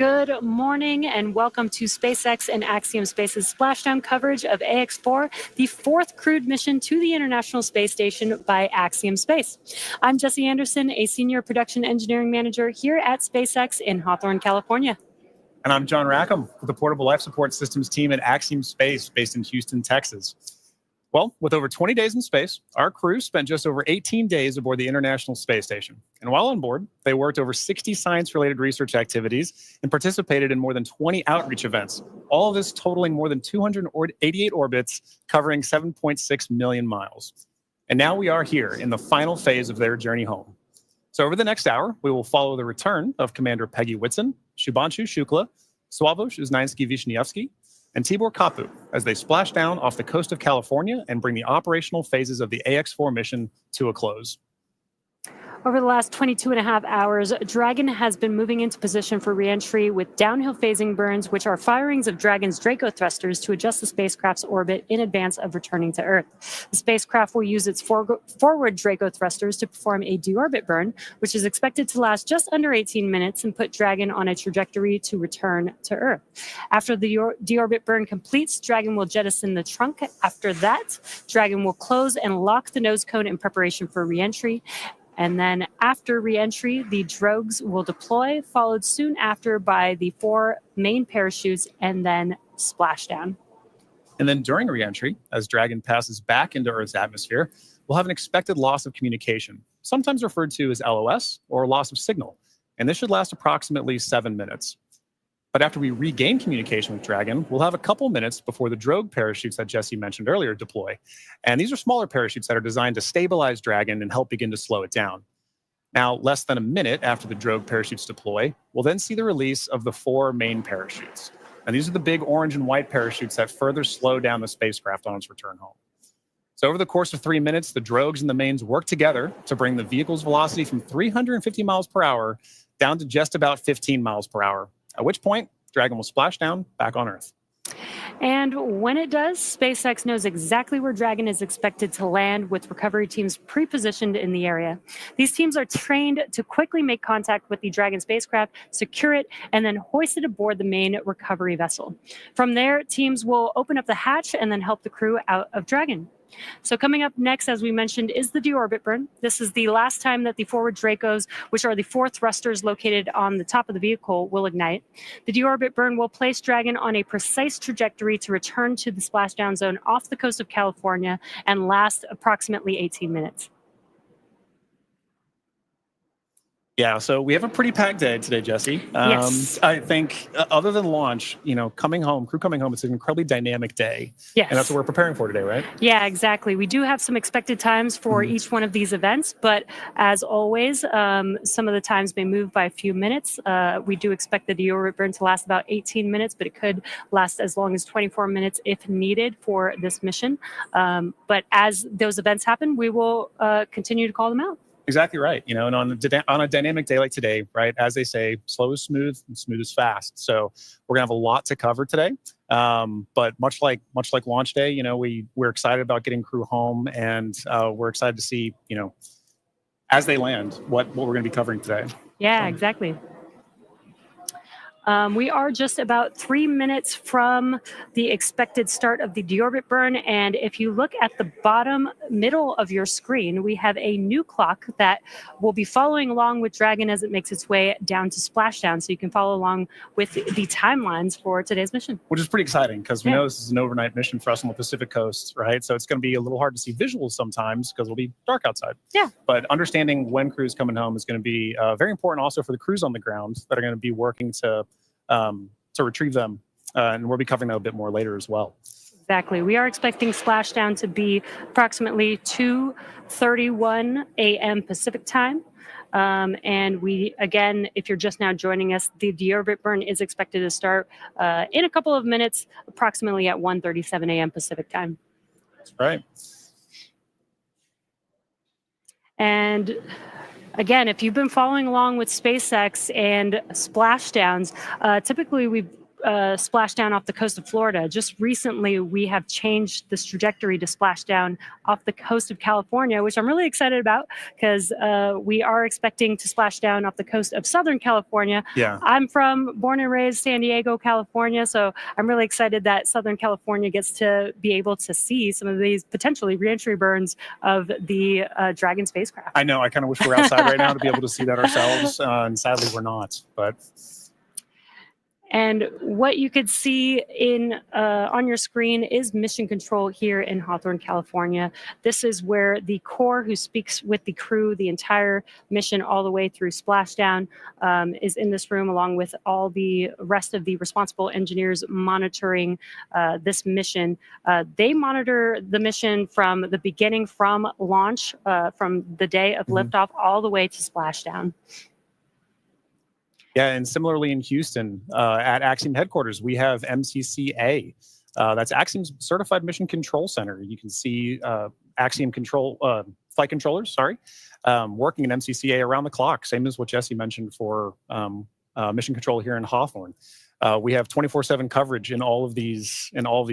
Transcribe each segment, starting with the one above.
Good morning and welcome to SpaceX and Axiom Space's splashdown coverage of AX-4, the fourth crewed mission to the International Space Station by Axiom Space. I'm Jesse Anderson, a senior production engineering manager here at SpaceX in Hawthorne, California. And I'm John Rackham with the Portable Life Support Systems team at Axiom Space based in Houston, Texas. Well, with over 20 days in space, our crew spent just over 18 days aboard the International Space Station. And while on board, they worked over 60 science-related research activities and participated in more than 20 outreach events, all of this totaling more than 288 orbits, covering 7.6 million miles. And now we are here in the final phase of their journey home. So over the next hour, we will follow the return of Commander Peggy Whitson, Shubhanshu Shukla, Sławosz Uznański-Wiśniewski, and Tibor Kapu as they splash down off the coast of California and bring the operational phases of the AX-4 mission to a close. Over the last 22 and a half hours, Dragon has been moving into position for reentry with downhill phasing burns, which are firings of Dragon's Draco thrusters to adjust the spacecraft's orbit in advance of returning to Earth. The spacecraft will use its forward Draco thrusters to perform a deorbit burn, which is expected to last just under 18 minutes and put Dragon on a trajectory to return to Earth. After the deorbit burn completes, Dragon will jettison the trunk. After that, Dragon will close and lock the nose cone in preparation for reentry. And then after re-entry, the drogues will deploy, followed soon after by the 4 main parachutes and then splashdown. And then during re-entry, as Dragon passes back into Earth's atmosphere, we'll have an expected loss of communication, sometimes referred to as LOS or loss of signal. And this should last approximately 7 minutes. But after we regain communication with Dragon, we'll have a couple minutes before the drogue parachutes that Jesse mentioned earlier deploy. And these are smaller parachutes that are designed to stabilize Dragon and help begin to slow it down. Now, less than a minute after the drogue parachutes deploy, we'll then see the release of the 4 main parachutes. And these are the big orange and white parachutes that further slow down the spacecraft on its return home. So over the course of 3 minutes, the drogues and the mains work together to bring the vehicle's velocity from 350 miles per hour down to just about 15 miles per hour. At which point, Dragon will splash down back on Earth. And when it does, SpaceX knows exactly where Dragon is expected to land, with recovery teams pre-positioned in the area. These teams are trained to quickly make contact with the Dragon spacecraft, secure it, and then hoist it aboard the main recovery vessel. From there, teams will open up the hatch and then help the crew out of Dragon. So coming up next, as we mentioned, is the deorbit burn. This is the last time that the forward Dracos, which are the 4 thrusters located on the top of the vehicle, will ignite. The deorbit burn will place Dragon on a precise trajectory to return to the splashdown zone off the coast of California and last approximately 18 minutes. Yeah, so we have a pretty packed day today, Jesse. Yes. I think other than launch, crew coming home, it's an incredibly dynamic day. Yes. And that's what we're preparing for today, right? Yeah, exactly. We do have some expected times for each one of these events, but as always, some of the times may move by a few minutes. We do expect the deorbit burn to last about 18 minutes, but it could last as long as 24 minutes if needed for this mission. But as those events happen, we will continue to call them out. Exactly right. And on a dynamic day like today, right, as they say, slow is smooth and smooth is fast. So we're gonna have a lot to cover today. But much like launch day, we're excited about getting crew home, and we're excited to see, as they land, what we're gonna be covering today. Yeah, exactly. We are just about 3 minutes from the expected start of the deorbit burn. And if you look at the bottom middle of your screen, we have a new clock that will be following along with Dragon as it makes its way down to splashdown. So you can follow along with the timelines for today's mission. Which is pretty exciting because we know this is an overnight mission for us on the Pacific coast, right? So it's going to be a little hard to see visuals sometimes because it'll be dark outside. Yeah. But understanding when crew's coming home is going to be very important also for the crews on the ground that are going to be working to retrieve them, and we'll be covering that a bit more later as well. Exactly. We are expecting splashdown to be approximately 2:31 a.m. Pacific time. And we, again, if you're just now joining us, the deorbit burn is expected to start in a couple of minutes, approximately at 1:37 a.m. Pacific time. That's right. And again, if you've been following along with SpaceX and splashdowns, typically we've splash down off the coast of Florida. Just recently, we have changed this trajectory to splash down off the coast of California, which I'm really excited about because we are expecting to splash down off the coast of Southern California. Yeah. I'm born and raised San Diego, California, so I'm really excited that Southern California gets to be able to see some of these potentially reentry burns of the Dragon spacecraft. I know. I kind of wish we were outside right now to be able to see that ourselves, and sadly we're not. But and what you could see on your screen is mission control here in Hawthorne, California. This is where the core, who speaks with the crew the entire mission all the way through splashdown, is in this room, along with all the rest of the responsible engineers monitoring this mission. They monitor the mission from the beginning, from launch, from the day of liftoff, all the way to splashdown. Yeah, and similarly in Houston, at Axiom headquarters, we have MCCA. That's Axiom's Certified Mission Control Center. You can see Axiom flight controllers, working in MCCA around the clock, same as what Jesse mentioned for mission control here in Hawthorne. We have 24/7 coverage in all of these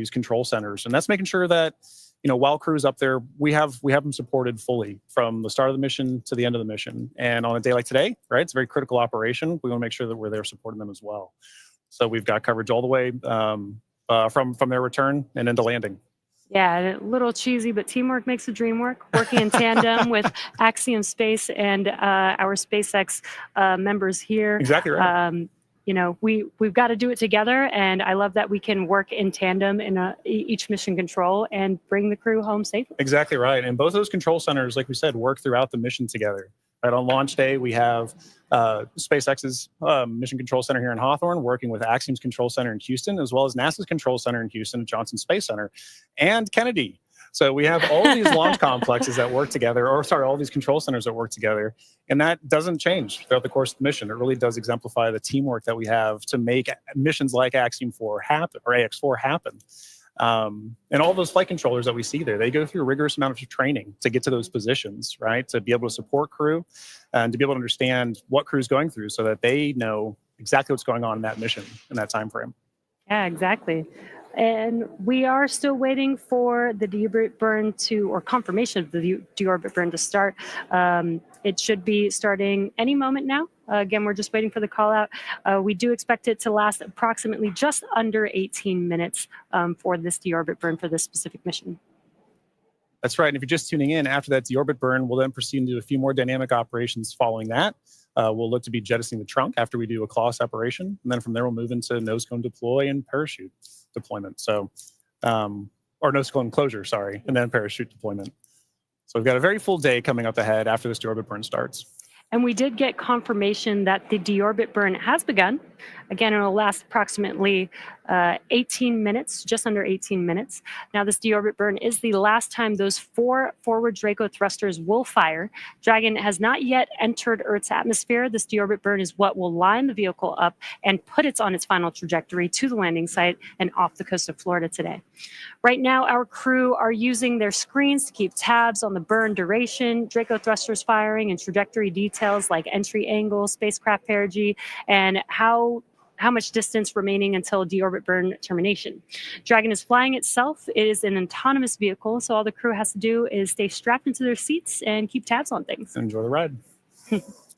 control centers, and that's making sure that, while crew's up there, we have them supported fully from the start of the mission to the end of the mission. And on a day like today, right, it's a very critical operation. We want to make sure that we're there supporting them as well. So we've got coverage all the way from their return and into landing. Yeah, a little cheesy, but teamwork makes the dream work. Working in tandem with Axiom Space and our SpaceX members here. Exactly right. We've got to do it together, and I love that we can work in tandem in each mission control and bring the crew home safely. Exactly right. And both of those control centers, like we said, work throughout the mission together. Right, on launch day, we have SpaceX's Mission Control Center here in Hawthorne working with Axiom's Control Center in Houston, as well as NASA's Control Center in Houston, Johnson Space Center, and Kennedy. So we have all these launch complexes that work together, all these control centers that work together, and that doesn't change throughout the course of the mission. It really does exemplify the teamwork that we have to make missions like Axiom 4 happen, or AX4 happen. And all those flight controllers that we see there, they go through a rigorous amount of training to get to those positions, right? To be able to support crew and to be able to understand what crew's going through so that they know exactly what's going on in that mission in that time frame. Yeah, exactly. And we are still waiting for the deorbit burn or confirmation of the deorbit burn to start. It should be starting any moment now. Again, we're just waiting for the call out. We do expect it to last approximately just under 18 minutes for this deorbit burn for this specific mission. That's right. And if you're just tuning in, after that deorbit burn, we'll then proceed into a few more dynamic operations following that. We'll look to be jettisoning the trunk after we do a claw separation. And then from there, we'll move into nose cone deploy and parachute deployment. So, or nose cone closure, and then parachute deployment. So we've got a very full day coming up ahead after this deorbit burn starts. And we did get confirmation that the deorbit burn has begun. Again, it will last approximately 18 minutes, just under 18 minutes. Now, this deorbit burn is the last time those 4 forward Draco thrusters will fire. Dragon has not yet entered Earth's atmosphere. This deorbit burn is what will line the vehicle up and put it on its final trajectory to the landing site and off the coast of Florida today. Right now, our crew are using their screens to keep tabs on the burn duration, Draco thrusters firing, and trajectory details like entry angle, spacecraft perigee, and how much distance remaining until deorbit burn termination. Dragon is flying itself. It is an autonomous vehicle, so all the crew has to do is stay strapped into their seats and keep tabs on things. Enjoy the ride.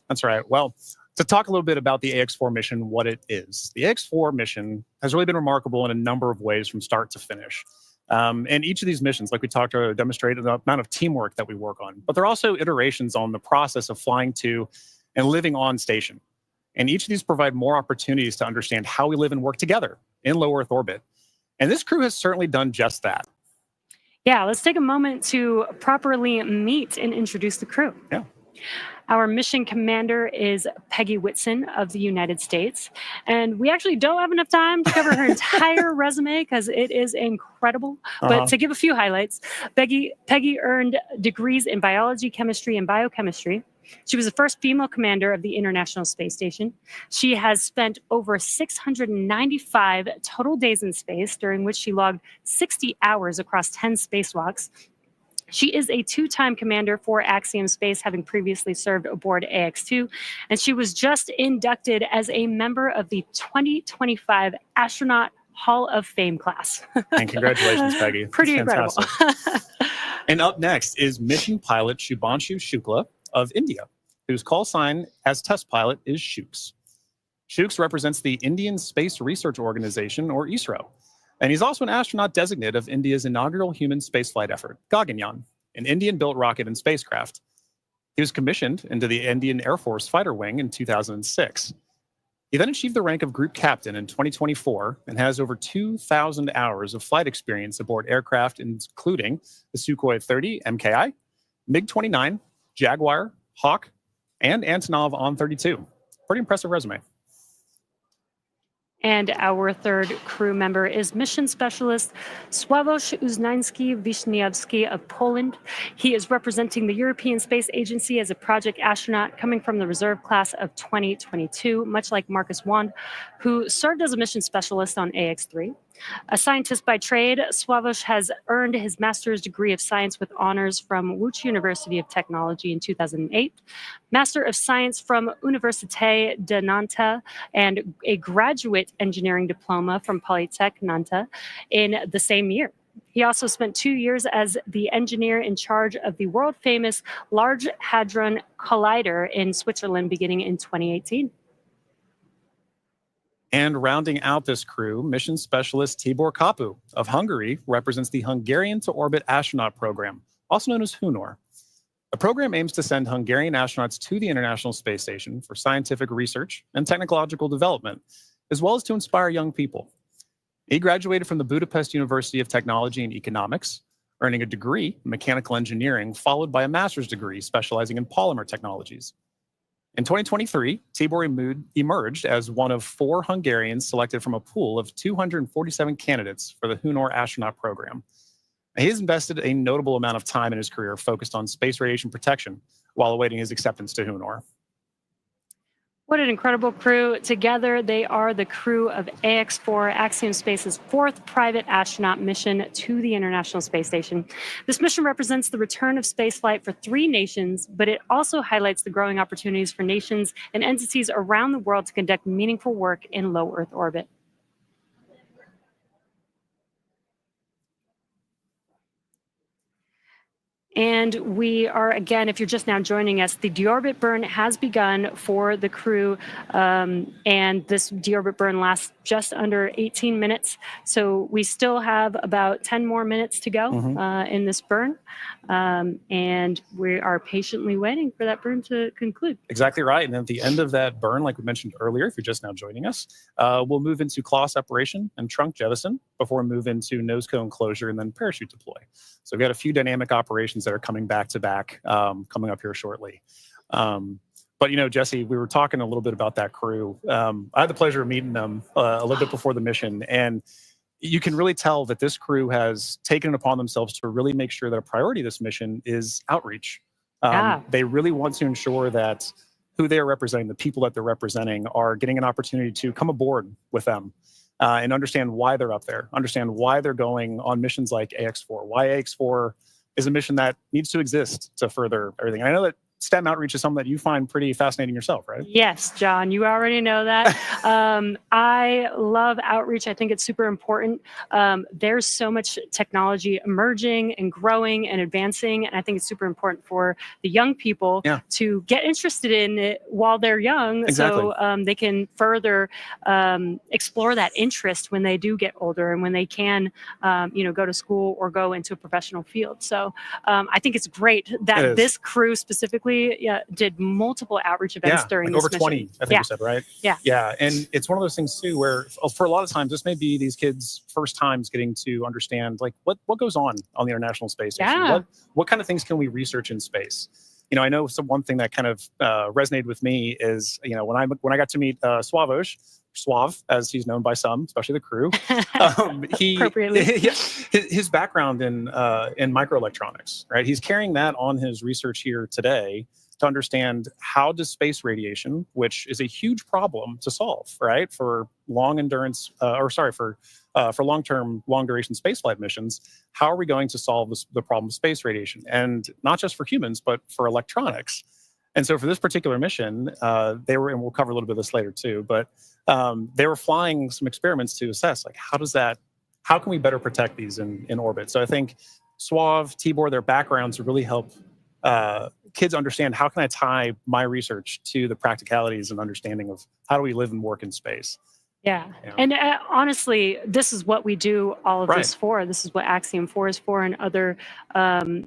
That's right. Well, to talk a little bit about the AX4 mission, what it is. The AX4 mission has really been remarkable in a number of ways from start to finish. And each of these missions, like we talked about, demonstrate the amount of teamwork that we work on. But they're also iterations on the process of flying to and living on station. And each of these provide more opportunities to understand how we live and work together in low Earth orbit. And this crew has certainly done just that. Yeah, let's take a moment to properly meet and introduce the crew. Yeah. Our mission commander is Peggy Whitson of the United States. And we actually don't have enough time to cover her entire resume because it is incredible. But to give a few highlights, Peggy earned degrees in biology, chemistry, and biochemistry. She was the first female commander of the International Space Station. She has spent over 695 total days in space, during which she logged 60 hours across 10 spacewalks. She is a two-time commander for Axiom Space, having previously served aboard AX-2, and she was just inducted as a member of the 2025 Astronaut Hall of Fame class. And congratulations, Peggy. Pretty incredible. And up next is mission pilot Shubhanshu Shukla of India, whose call sign as test pilot is Shooks. Shooks represents the Indian Space Research Organization, or ISRO. And he's also an astronaut designate of India's inaugural human spaceflight effort, Gaganyaan, an Indian-built rocket and spacecraft. He was commissioned into the Indian Air Force Fighter Wing in 2006. He then achieved the rank of Group Captain in 2024 and has over 2,000 hours of flight experience aboard aircraft, including the Sukhoi 30 MKI, MiG-29, Jaguar, Hawk, and Antonov On-32. Pretty impressive resume. And our third crew member is mission specialist Sławosz Uznański-Wiśniewski of Poland. He is representing the European Space Agency as a project astronaut coming from the reserve class of 2022, much like Marcus Wand, who served as a mission specialist on AX-3. A scientist by trade, Sławosz has earned his master's degree of science with honors from Łódź University of Technology in 2008, Master of Science from Université de Nantes, and a graduate engineering diploma from Polytech Nantes in the same year. He also spent 2 years as the engineer in charge of the world-famous Large Hadron Collider in Switzerland beginning in 2018. And rounding out this crew, mission specialist Tibor Kapu of Hungary represents the Hungarian to Orbit Astronaut Program, also known as HUNOR. The program aims to send Hungarian astronauts to the International Space Station for scientific research and technological development, as well as to inspire young people. He graduated from the Budapest University of Technology and Economics, earning a degree in mechanical engineering, followed by a master's degree specializing in polymer technologies. In 2023, Tibor emerged as one of 4 Hungarians selected from a pool of 247 candidates for the HUNOR astronaut program. He has invested a notable amount of time in his career focused on space radiation protection while awaiting his acceptance to HUNOR. What an incredible crew. Together, they are the crew of AX-4, Axiom Space's 4th private astronaut mission to the International Space Station. This mission represents the return of spaceflight for 3 nations, but it also highlights the growing opportunities for nations and entities around the world to conduct meaningful work in low Earth orbit. And we are, again, if you're just now joining us, the deorbit burn has begun for the crew, and this deorbit burn lasts just under 18 minutes. So we still have about 10 more minutes to go in this burn, and we are patiently waiting for that burn to conclude. Exactly right. And at the end of that burn, like we mentioned earlier, if you're just now joining us, we'll move into claw separation and trunk jettison before we move into nose cone closure and then parachute deploy. So we've got a few dynamic operations that are coming back to back, coming up here shortly. But, you know, Jesse, we were talking a little bit about that crew. I had the pleasure of meeting them a little bit before the mission, and you can really tell that this crew has taken it upon themselves to really make sure that a priority of this mission is outreach. They really want to ensure that who they are representing, the people that they're representing, are getting an opportunity to come aboard with them. And understand why they're up there, understand why they're going on missions like AX-4, why AX-4 is a mission that needs to exist to further everything. And I know that STEM outreach is something that you find pretty fascinating yourself, right? Yes, John, you already know that. I love outreach. I think it's super important. There's so much technology emerging and growing and advancing, and I think it's super important for the young people to get interested in it while they're young, so they can further explore that interest when they do get older and when they can, go to school or go into a professional field. So I think it's great that this crew specifically did multiple outreach events during like this over mission. 20, I think you said, right? Yeah. And it's one of those things too, where for a lot of times, this may be these kids' first times getting to understand like what goes on the International Space Station. What kind of things can we research in space? You know, I know one thing that kind of resonated with me is, you know, when I got to meet Sławosz, Słav, as he's known by some, especially the crew. His background in microelectronics, right? He's carrying that on his research here today to understand how does space radiation, which is a huge problem to solve, right, for long endurance, for long-term, long-duration spaceflight missions, how are we going to solve the problem of space radiation? And not just for humans, but for electronics. And so for this particular mission, they were, and we'll cover a little bit of this later too, but they were flying some experiments to assess, like, how can we better protect these in orbit? So I think Swav, Tibor, their backgrounds really help kids understand, how can I tie my research to the practicalities and understanding of how do we live and work in space? Yeah. And honestly, this is what we do all of this for. This is what Axiom 4 is for, and other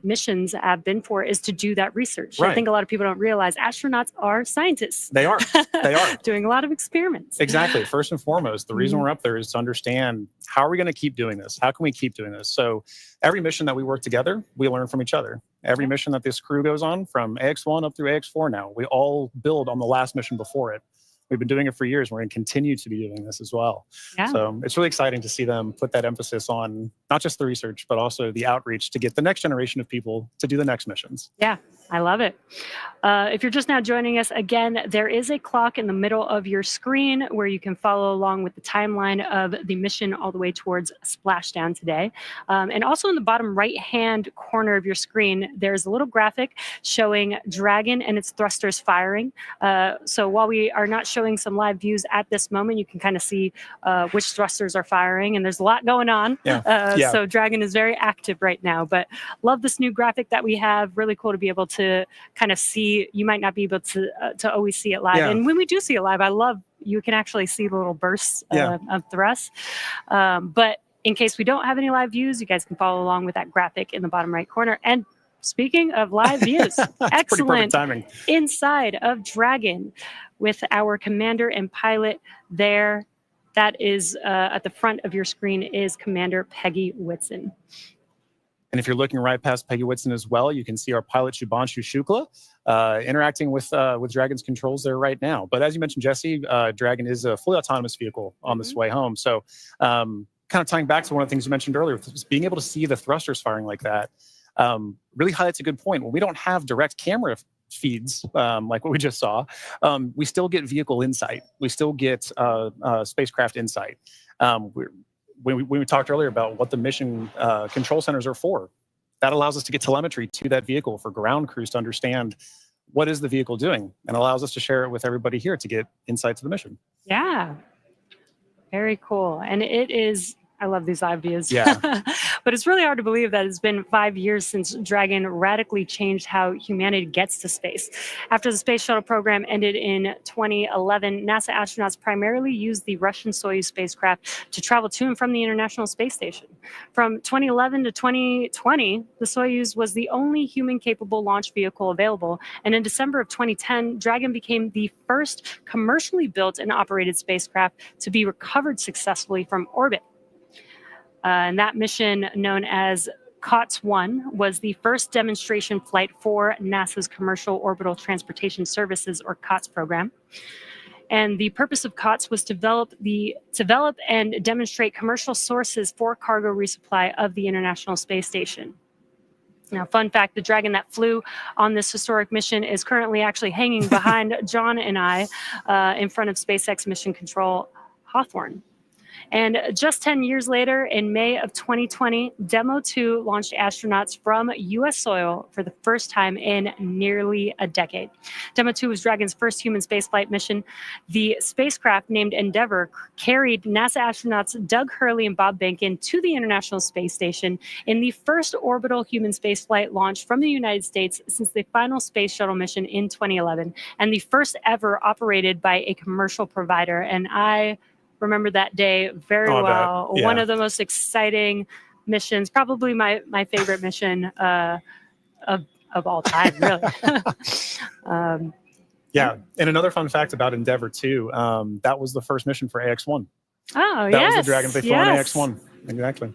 missions have been for, is to do that research. I think a lot of people don't realize astronauts are scientists. They are. They are. Doing a lot of experiments. Exactly. First and foremost, the reason we're up there is to understand, how are we going to keep doing this? How can we keep doing this? So every mission that we work together, we learn from each other. Every mission that this crew goes on, from AX1 up through AX4 now, we all build on the last mission before it. We've been doing it for years. We're going to continue to be doing this as well. Yeah. So it's really exciting to see them put that emphasis on not just the research, but also the outreach to get the next generation of people to do the next missions. Yeah, I love it. If you're just now joining us, again, there is a clock in the middle of your screen where you can follow along with the timeline of the mission all the way towards splashdown today. And also in the bottom right-hand corner of your screen, there's a little graphic showing Dragon and its thrusters firing. So while we are not showing some live views at this moment, you can kind of see which thrusters are firing, and there's a lot going on. So Dragon is very active right now, but love this new graphic that we have. Really cool to be able to kind of see. You might not be able to always see it live, and when we do see it live, I love you can actually see the little bursts of thrust. But in case we don't have any live views, you guys can follow along with that graphic in the bottom right corner. And speaking of live views, excellent timing. Inside of Dragon with our commander and pilot there. That is at the front of your screen is Commander Peggy Whitson. And if you're looking right past Peggy Whitson as well, you can see our pilot Shubhanshu Shukla interacting with Dragon's controls there right now. But as you mentioned, Jesse, Dragon is a fully autonomous vehicle on this way home. So kind of tying back to one of the things you mentioned earlier, being able to see the thrusters firing like that really highlights a good point. When we don't have direct camera feeds like what we just saw, we still get vehicle insight. We still get spacecraft insight. When we talked earlier about what the mission control centers are for, that allows us to get telemetry to that vehicle for ground crews to understand what is the vehicle doing, and allows us to share it with everybody here to get insight to the mission. Yeah. Very cool. And it is, I love these live views. Yeah. But it's really hard to believe that it's been 5 years since Dragon radically changed how humanity gets to space. After the space shuttle program ended in 2011, NASA astronauts primarily used the Russian Soyuz spacecraft to travel to and from the International Space Station. From 2011 to 2020, the Soyuz was the only human-capable launch vehicle available. And in December of 2010, Dragon became the first commercially built and operated spacecraft to be recovered successfully from orbit. And that mission, known as COTS-1, was the first demonstration flight for NASA's Commercial Orbital Transportation Services, or COTS program. And the purpose of COTS was to develop and demonstrate commercial sources for cargo resupply of the International Space Station. Now, fun fact, the Dragon that flew on this historic mission is currently actually hanging behind John and I in front of SpaceX Mission Control Hawthorne. And just 10 years later, in May of 2020, Demo 2 launched astronauts from U.S. soil for the first time in nearly a decade. Demo 2 was Dragon's first human spaceflight mission. The spacecraft, named Endeavour, carried NASA astronauts Doug Hurley and Bob Behnken to the International Space Station in the first orbital human spaceflight launch from the United States since the final space shuttle mission in 2011, and the first ever operated by a commercial provider. And I remember that day very well. Yeah. One of the most exciting missions, probably my favorite mission of all time, really. Yeah, and another fun fact about Endeavour too, that was the first mission for AX1. Oh, that was the Dragon they flew on AX1. Exactly.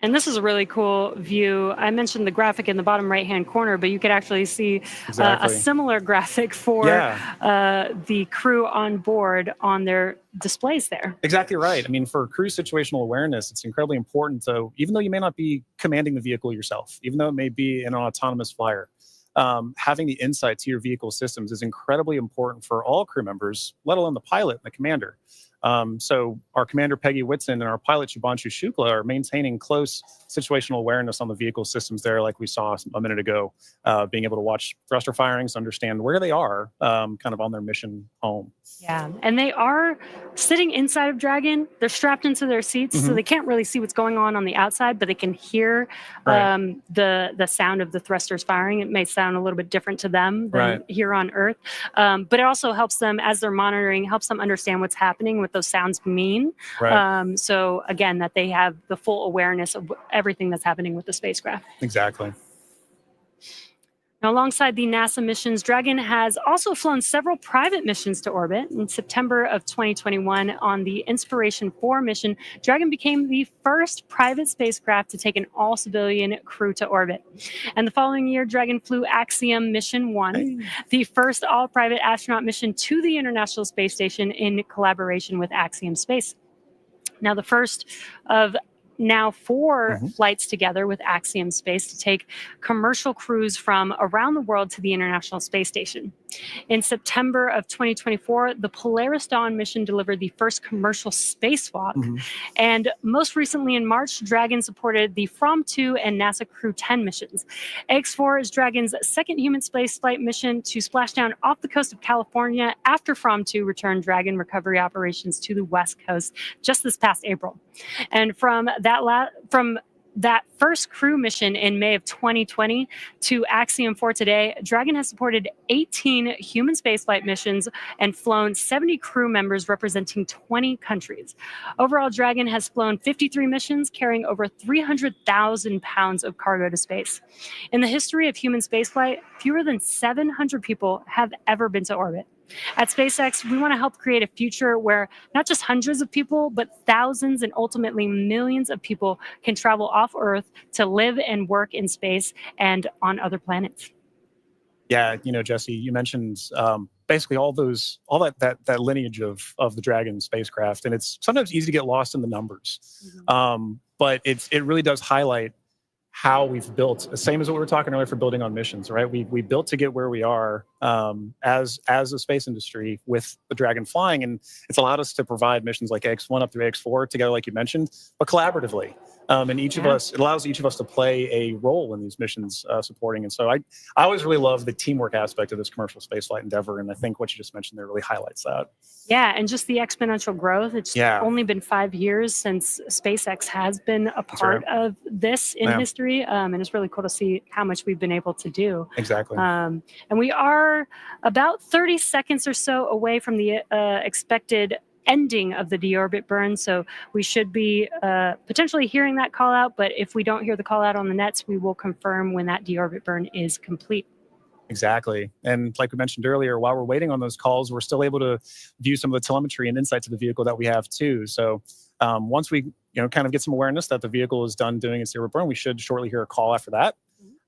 And this is a really cool view. I mentioned the graphic in the bottom right-hand corner, but you could actually see a Exactly. similar graphic for the crew on board on their displays there. Exactly right. I mean, for crew situational awareness, it's incredibly important to, even though you may not be commanding the vehicle yourself, even though it may be an autonomous flyer, having the insight to your vehicle systems is incredibly important for all crew members, let alone the pilot and the commander. So our commander, Peggy Whitson, and our pilot, Shubhanshu Shukla, are maintaining close situational awareness on the vehicle systems there, like we saw a minute ago, being able to watch thruster firings, understand where they are kind of on their mission home. Yeah, and they are sitting inside of Dragon. They're strapped into their seats, so they can't really see what's going on the outside, but they can hear the sound of the thrusters firing. It may sound a little bit different to them than here on Earth, but it also helps them, as they're monitoring, helps them understand what's happening, what those sounds mean. So again, that they have the full awareness of everything that's happening with the spacecraft. Exactly. Now, alongside the NASA missions, Dragon has also flown several private missions to orbit. In September of 2021, on the Inspiration 4 mission, Dragon became the first private spacecraft to take an all-civilian crew to orbit. And the following year, Dragon flew Axiom Mission 1, the first all-private astronaut mission to the International Space Station in collaboration with Axiom Space. Now, the first of now 4 flights together with Axiom Space to take commercial crews from around the world to the International Space Station. In September of 2024, the Polaris Dawn mission delivered the first commercial spacewalk. And most recently in March, Dragon supported the From-2 and NASA Crew 10 missions. X4 is Dragon's second human spaceflight mission to splash down off the coast of California after From-2 returned Dragon recovery operations to the West Coast just this past April. And from that first crew mission in May of 2020 to Axiom 4 today, Dragon has supported 18 human spaceflight missions and flown 70 crew members representing 20 countries. Overall, Dragon has flown 53 missions, carrying over 300,000 pounds of cargo to space. In the history of human spaceflight, fewer than 700 people have ever been to orbit. At SpaceX, we want to help create a future where not just hundreds of people, but thousands and ultimately millions of people can travel off Earth to live and work in space and on other planets. Yeah, you know, Jesse, you mentioned basically all that lineage of the Dragon spacecraft, and it's sometimes easy to get lost in the numbers. But it really does highlight how we've built, the same as what we were talking earlier for building on missions, right? We built to get where we are as a space industry with the Dragon flying, and it's allowed us to provide missions like X1 up through X4 together, like you mentioned, but collaboratively. And each of us, it allows each of us to play a role in these missions supporting. And so I always really love the teamwork aspect of this commercial spaceflight endeavor. And I think what you just mentioned there really highlights that. Yeah, and just the exponential growth. It's only been 5 years since SpaceX has been a part of this in history. And it's really cool to see how much we've been able to do. Exactly. And we are about 30 seconds or so away from the expected ending of the deorbit burn. So we should be potentially hearing that call out, but if we don't hear the call out on the nets, we will confirm when that deorbit burn is complete. Exactly. And like we mentioned earlier, while we're waiting on those calls, we're still able to view some of the telemetry and insights of the vehicle that we have too. So once we kind of get some awareness that the vehicle is done doing its deorbit burn, we should shortly hear a call after that.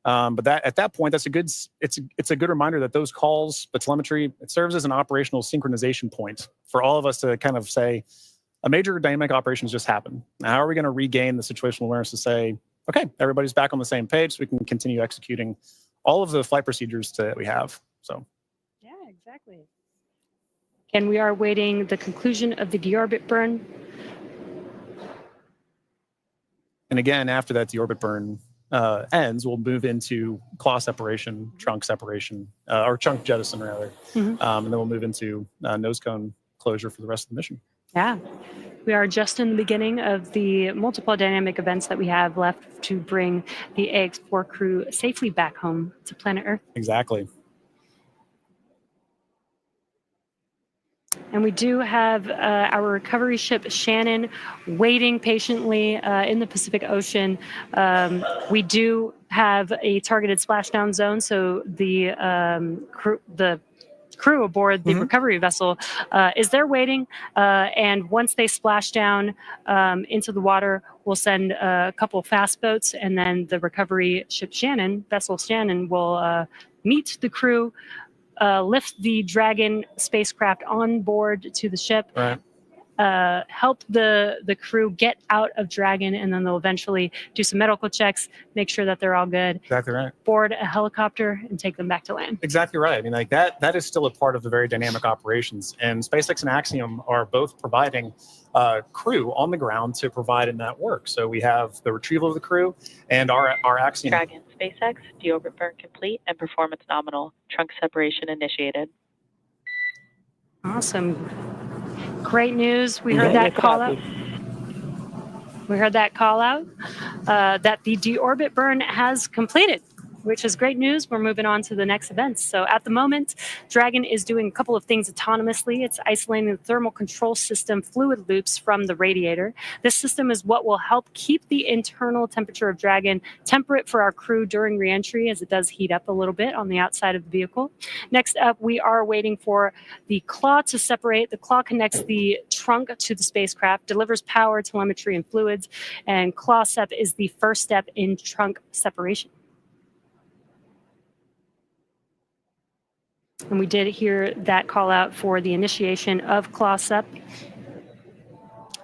But at that point, it's a good reminder that those calls, the telemetry, it serves as an operational synchronization point for all of us to kind of say, a major dynamic operation has just happened. Now, how are we going to regain the situational awareness to say, okay, everybody's back on the same page so we can continue executing all of the flight procedures that we have. So, yeah, exactly. And we are awaiting the conclusion of the deorbit burn. And again, after that deorbit burn ends, we'll move into claw separation, trunk separation, or trunk jettison rather. And then we'll move into nose cone closure for the rest of the mission. Yeah. We are just in the beginning of the multiple dynamic events that we have left to bring the AX4 crew safely back home to planet Earth. Exactly. And we do have our recovery ship Shannon waiting patiently in the Pacific Ocean. We do have a targeted splashdown zone, so the crew aboard the recovery vessel is they're waiting, and once they splash down into the water, we'll send a couple fast boats, and then the recovery ship vessel Shannon, will meet the crew, lift the Dragon spacecraft on board to the ship, Right. Help the crew get out of Dragon, and then they'll eventually do some medical checks, make sure that they're all good, Exactly right. board a helicopter, and take them back to land. Exactly right. I mean, like that is still a part of the very dynamic operations. And SpaceX and Axiom are both providing crew on the ground to provide in that work. So we have the retrieval of the crew and our Axiom. Dragon, SpaceX, deorbit burn complete and performance nominal. Trunk separation initiated. Awesome. Great news. We heard that call out. We heard that call out that the deorbit burn has completed, which is great news. We're moving on to the next event. So at the moment, Dragon is doing a couple of things autonomously. It's isolating the thermal control system fluid loops from the radiator. This system is what will help keep the internal temperature of Dragon temperate for our crew during reentry, as it does heat up a little bit on the outside of the vehicle. Next up, we are waiting for the claw to separate. The claw connects the trunk to the spacecraft, delivers power, telemetry, and fluids, and claw sep is the first step in trunk separation. And we did hear that call out for the initiation of claw sep.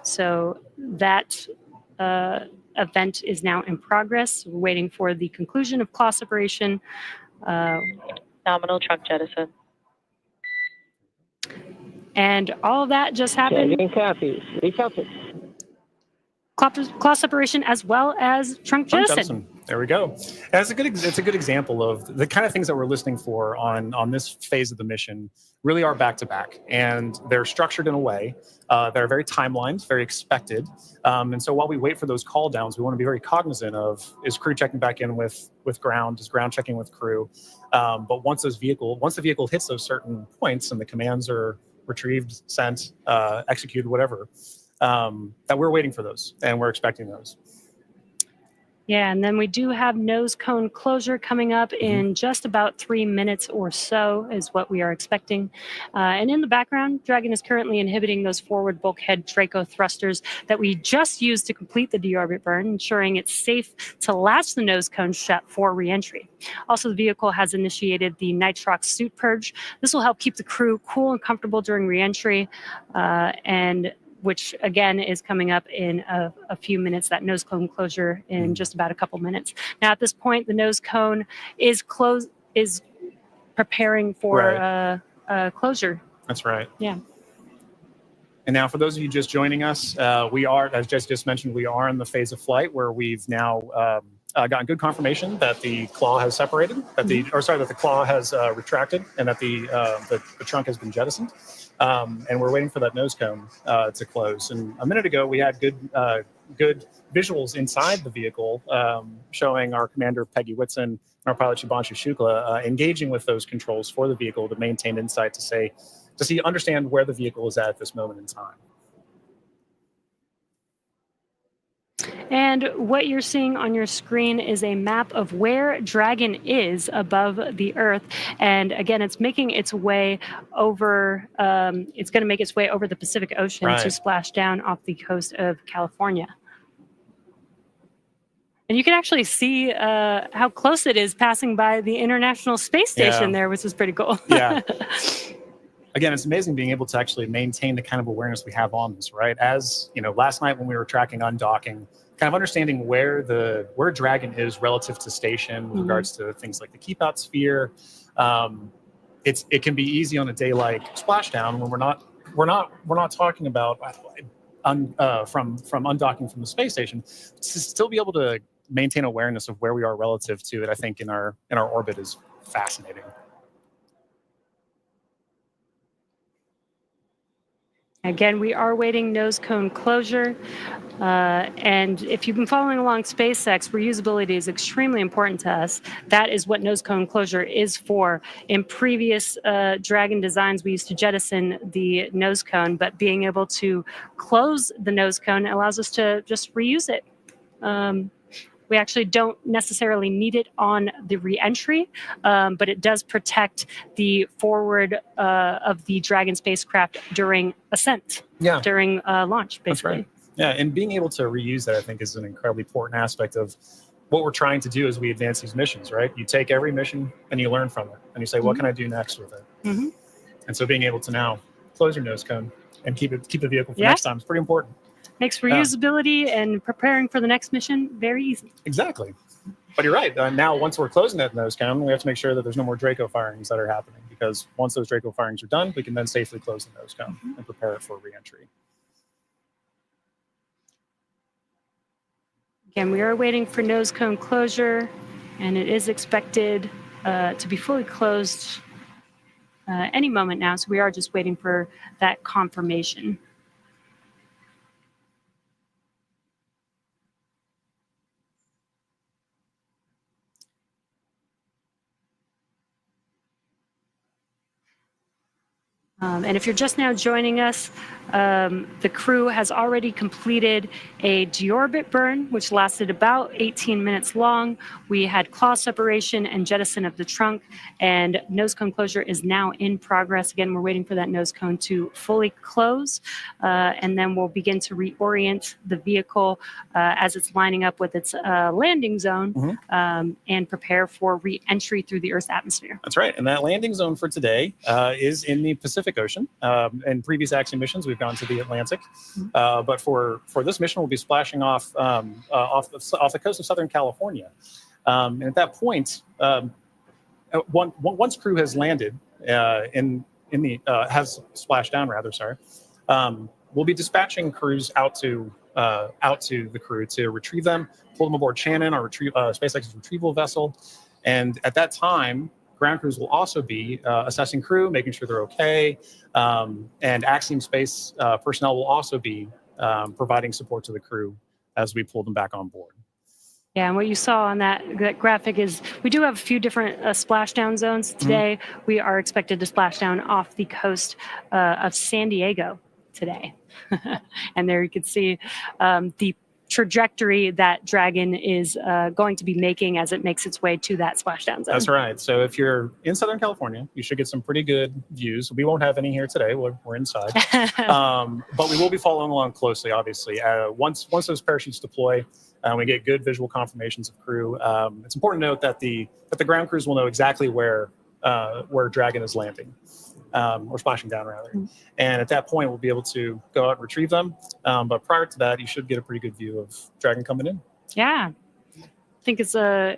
So that event is now in progress. We're waiting for the conclusion of claw separation. Nominal trunk jettison. And all of that just happened. Claw separation as well as trunk jettison. There we go. It's a good example of the kind of things that we're listening for on this phase of the mission. Really are back to back, and they're structured in a way that are very timelined, very expected. And so while we wait for those call downs, we want to be very cognizant of, is crew checking back in with ground, is ground checking with crew. But once the vehicle hits those certain points and the commands are retrieved, sent, executed, whatever, that we're waiting for those and we're expecting those. Yeah, and then we do have nose cone closure coming up in just about 3 minutes or so is what we are expecting. And in the background, Dragon is currently inhibiting those forward bulkhead Draco thrusters that we just used to complete the deorbit burn, ensuring it's safe to latch the nose cone shut for reentry. Also, the vehicle has initiated the nitrox suit purge. This will help keep the crew cool and comfortable during reentry, and which again is coming up in a few minutes, that nose cone closure in just about a couple minutes. Now at this point, the nose cone is preparing for closure. That's right. Yeah. And now for those of you just joining us, we are, as Jess just mentioned, we are in the phase of flight where we've now gotten good confirmation that the claw has separated, that the claw has retracted, and that the trunk has been jettisoned. And we're waiting for that nose cone to close. And a minute ago, we had good visuals inside the vehicle showing our commander, Peggy Whitson, and our pilot, Shubhanshu Shukla, engaging with those controls for the vehicle to maintain insight, to understand where the vehicle is at this moment in time. And what you're seeing on your screen is a map of where Dragon is above the Earth. And again, it's making its way over, it's going to make its way over the Pacific Ocean to splash down off the coast of California. And you can actually see how close it is passing by the International Space Station there, which is pretty cool. Yeah. Again, it's amazing being able to actually maintain the kind of awareness we have on this, right? As you know, last night when we were tracking undocking, kind of understanding where Dragon is relative to station with regards to things like the keep out sphere. It can be easy on a day like splashdown when we're not talking about from undocking from the space station, to still be able to maintain awareness of where we are relative to it. I think in our orbit is fascinating. Again, we are waiting nose cone closure. And if you've been following along SpaceX, reusability is extremely important to us. That is what nose cone closure is for. In previous Dragon designs, we used to jettison the nose cone, but being able to close the nose cone allows us to just reuse it. We actually don't necessarily need it on the reentry, but it does protect the forward of the Dragon spacecraft during ascent, during launch, basically. That's right. Yeah, and being able to reuse that, I think, is an incredibly important aspect of what we're trying to do as we advance these missions, right? You take every mission and you learn from it, and you say, what can I do next with it? And so being able to now close your nose cone and keep the vehicle for next time is pretty important. Makes reusability and preparing for the next mission very easy. Exactly. But you're right. Now, once we're closing that nose cone, we have to make sure that there's no more Draco firings that are happening, because once those Draco firings are done, we can then safely close the nose cone and prepare it for reentry. Again, we are waiting for nose cone closure, and it is expected to be fully closed any moment now. So we are just waiting for that confirmation. And if you're just now joining us, the crew has already completed a deorbit burn, which lasted about 18 minutes long. We had claw separation and jettison of the trunk, and nose cone closure is now in progress. Again, we're waiting for that nose cone to fully close, and then we'll begin to reorient the vehicle as it's lining up with its landing zone and prepare for re-entry through the Earth's atmosphere. That's right. And that landing zone for today is in the Pacific Ocean. In previous Axiom missions, we've gone to the Atlantic, but for this mission, we'll be splashing off the coast of Southern California. And at that point, once crew has landed has splashed down, rather, sorry, we'll be dispatching crews out to the crew to retrieve them, pull them aboard Shannon, our SpaceX's retrieval vessel, and at that time, ground crews will also be assessing crew, making sure they're okay, and Axiom Space personnel will also be providing support to the crew as we pull them back on board. Yeah, and what you saw on that graphic is we do have a few different splashdown zones today. We are expected to splash down off the coast of San Diego today. And there you can see the trajectory that Dragon is going to be making as it makes its way to that splashdown zone. That's right. So if you're in Southern California, you should get some pretty good views. We won't have any here today. We're inside. But we will be following along closely, obviously. Once those parachutes deploy, we get good visual confirmations of crew. It's important to note that the ground crews will know exactly where Dragon is landing. Or splashing down, rather. And at that point, we'll be able to go out and retrieve them. But prior to that, you should get a pretty good view of Dragon coming in. Yeah. I think it's a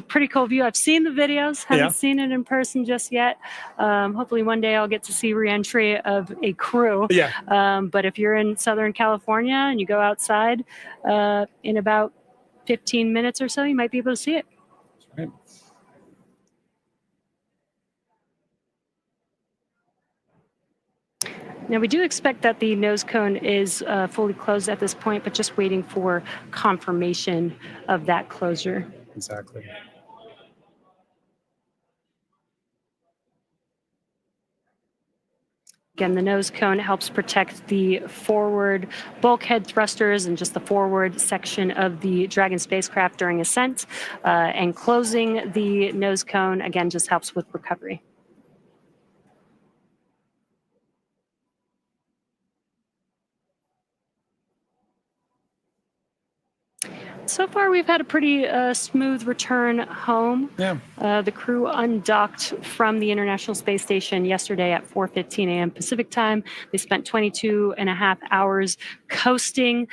pretty cool view. I've seen the videos, haven't seen it in person just yet. Hopefully one day I'll get to see reentry of a crew. But if you're in Southern California and you go outside in about 15 minutes or so, you might be able to see it. That's right. Now, we do expect that the nose cone is fully closed at this point, but just waiting for confirmation of that closure. Exactly. Again, the nose cone helps protect the forward bulkhead thrusters and just the forward section of the Dragon spacecraft during ascent. And closing the nose cone, again, just helps with recovery. So far, we've had a pretty smooth return home. The crew undocked from the International Space Station yesterday at 4:15 a.m. Pacific time. They spent 22 and a half hours coasting,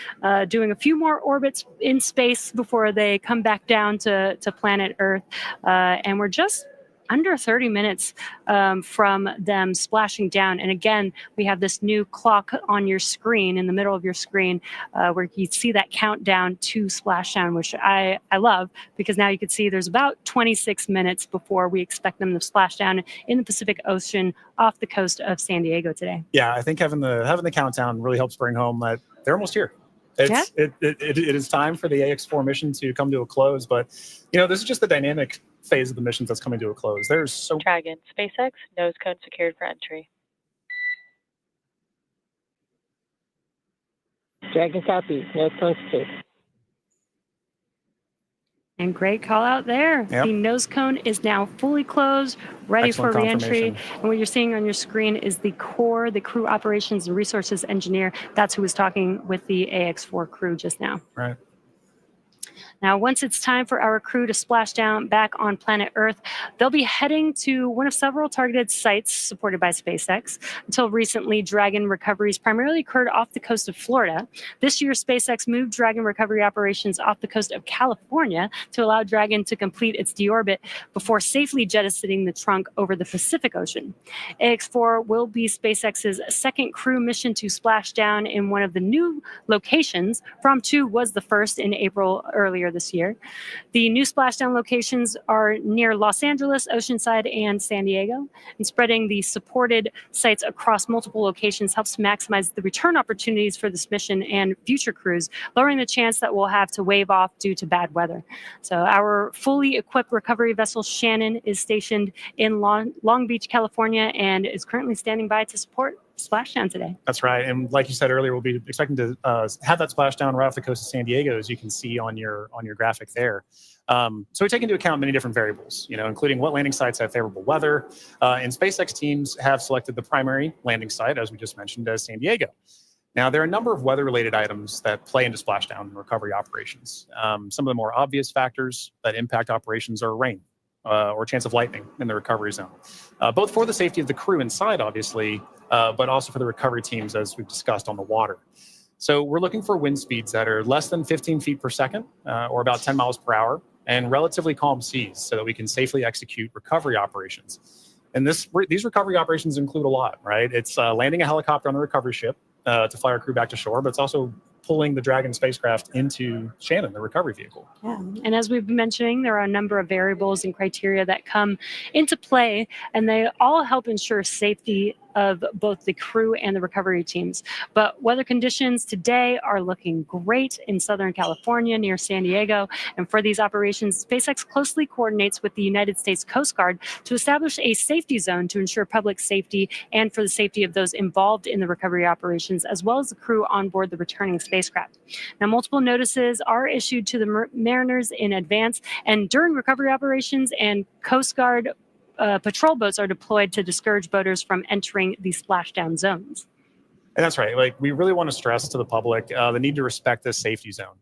doing a few more orbits in space before they come back down to planet Earth. And we're just under 30 minutes from them splashing down. And again, we have this new clock on your screen, in the middle of your screen, where you see that countdown to splashdown, which I love, because now you can see there's about 26 minutes before we expect them to splash down in the Pacific Ocean off the coast of San Diego today. Yeah, I think having the countdown really helps bring home that they're almost here. It is time for the AX4 mission to come to a close, but this is just the dynamic phase of the missions that's coming to a close. There's so Dragon, SpaceX, nose cone secured for entry. Dragon copy, nose cone secured. And great call out there. Yep. The nose cone is now fully closed, ready Excellent for reentry. confirmation. And what you're seeing on your screen is the core, the crew operations and resources engineer. That's who was talking with the AX4 crew just now. Right. Now, once it's time for our crew to splash down back on planet Earth, they'll be heading to one of several targeted sites supported by SpaceX. Until recently, Dragon recoveries primarily occurred off the coast of Florida. This year, SpaceX moved Dragon recovery operations off the coast of California to allow Dragon to complete its deorbit before safely jettisoning the trunk over the Pacific Ocean. AX4 will be SpaceX's second crew mission to splash down in one of the new locations. From 2 was the first in April earlier this year. The new splashdown locations are near Los Angeles, Oceanside, and San Diego. And spreading the supported sites across multiple locations helps maximize the return opportunities for this mission and future crews, lowering the chance that we'll have to wave off due to bad weather. So our fully equipped recovery vessel Shannon is stationed in Long Beach, California, and is currently standing by to support splashdown today. That's right. And like you said earlier, we'll be expecting to have that splashdown right off the coast of San Diego, as you can see on your graphic there. So we take into account many different variables, including what landing sites have favorable weather. And SpaceX teams have selected the primary landing site, as we just mentioned, as San Diego. Now, there are a number of weather-related items that play into splashdown and recovery operations. Some of the more obvious factors that impact operations are rain or chance of lightning in the recovery zone, both for the safety of the crew inside, obviously, but also for the recovery teams, as we've discussed on the water. So we're looking for wind speeds that are less than 15 feet per second, or about 10 miles per hour, and relatively calm seas so that we can safely execute recovery operations. And these recovery operations include a lot, right? It's landing a helicopter on the recovery ship to fly our crew back to shore, but it's also pulling the Dragon spacecraft into Shannon, the recovery vehicle. Yeah, and as we've been mentioning, there are a number of variables and criteria that come into play, and they all help ensure safety of both the crew and the recovery teams. But weather conditions today are looking great in Southern California near San Diego. And for these operations, SpaceX closely coordinates with the United States Coast Guard to establish a safety zone to ensure public safety and for the safety of those involved in the recovery operations, as well as the crew on board the returning spacecraft. Now, multiple notices are issued to the mariners in advance and during recovery operations, and Coast Guard patrol boats are deployed to discourage boaters from entering the splashdown zones. And that's right. Like, we really want to stress to the public the need to respect this safety zone.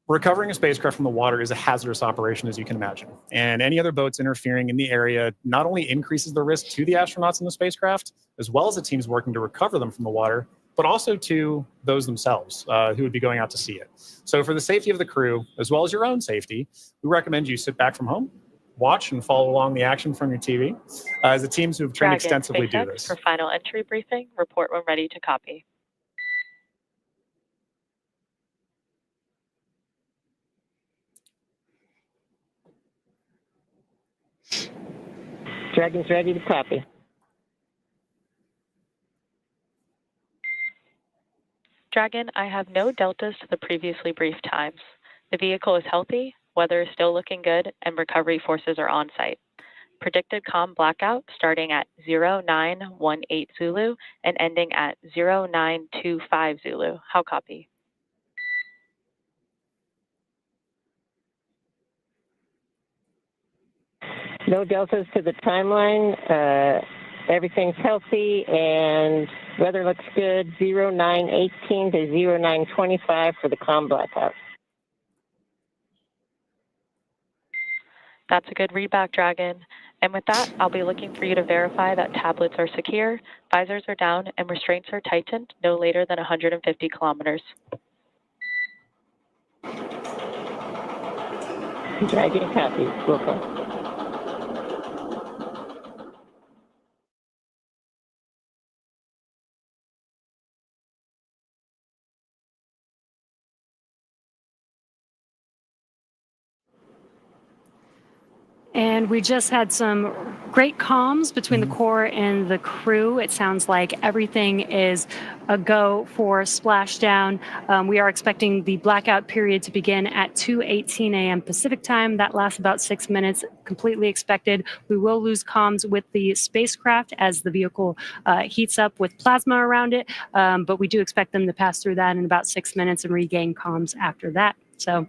Recovering a spacecraft from the water is a hazardous operation, as you can imagine. And any other boats interfering in the area not only increases the risk to the astronauts in the spacecraft, as well as the teams working to recover them from the water, but also to those themselves who would be going out to see it. So for the safety of the crew, as well as your own safety, we recommend you sit back from home, watch and follow along the action from your TV, as the teams who have trained extensively do this. For final entry briefing, report when ready to copy. Dragon's ready to copy. Dragon, I have no deltas to the previously briefed times. The vehicle is healthy, weather is still looking good, and recovery forces are on site. Predicted COM blackout starting at 0918 Zulu and ending at 0925 Zulu. How copy? No deltas to the timeline. Everything's healthy and weather looks good. 0918 to 0925 for the COM blackout. That's a good readback, Dragon. And with that, I'll be looking for you to verify that tablets are secure, visors are down, and restraints are tightened no later than 150 kilometers. Dragon copy. Welcome. And we just had some great comms between the core and the crew. It sounds like everything is a go for splashdown. We are expecting the blackout period to begin at 2:18 a.m. Pacific time. That lasts about 6 minutes, completely expected. We will lose comms with the spacecraft as the vehicle heats up with plasma around it, but we do expect them to pass through that in about 6 minutes and regain comms after that. So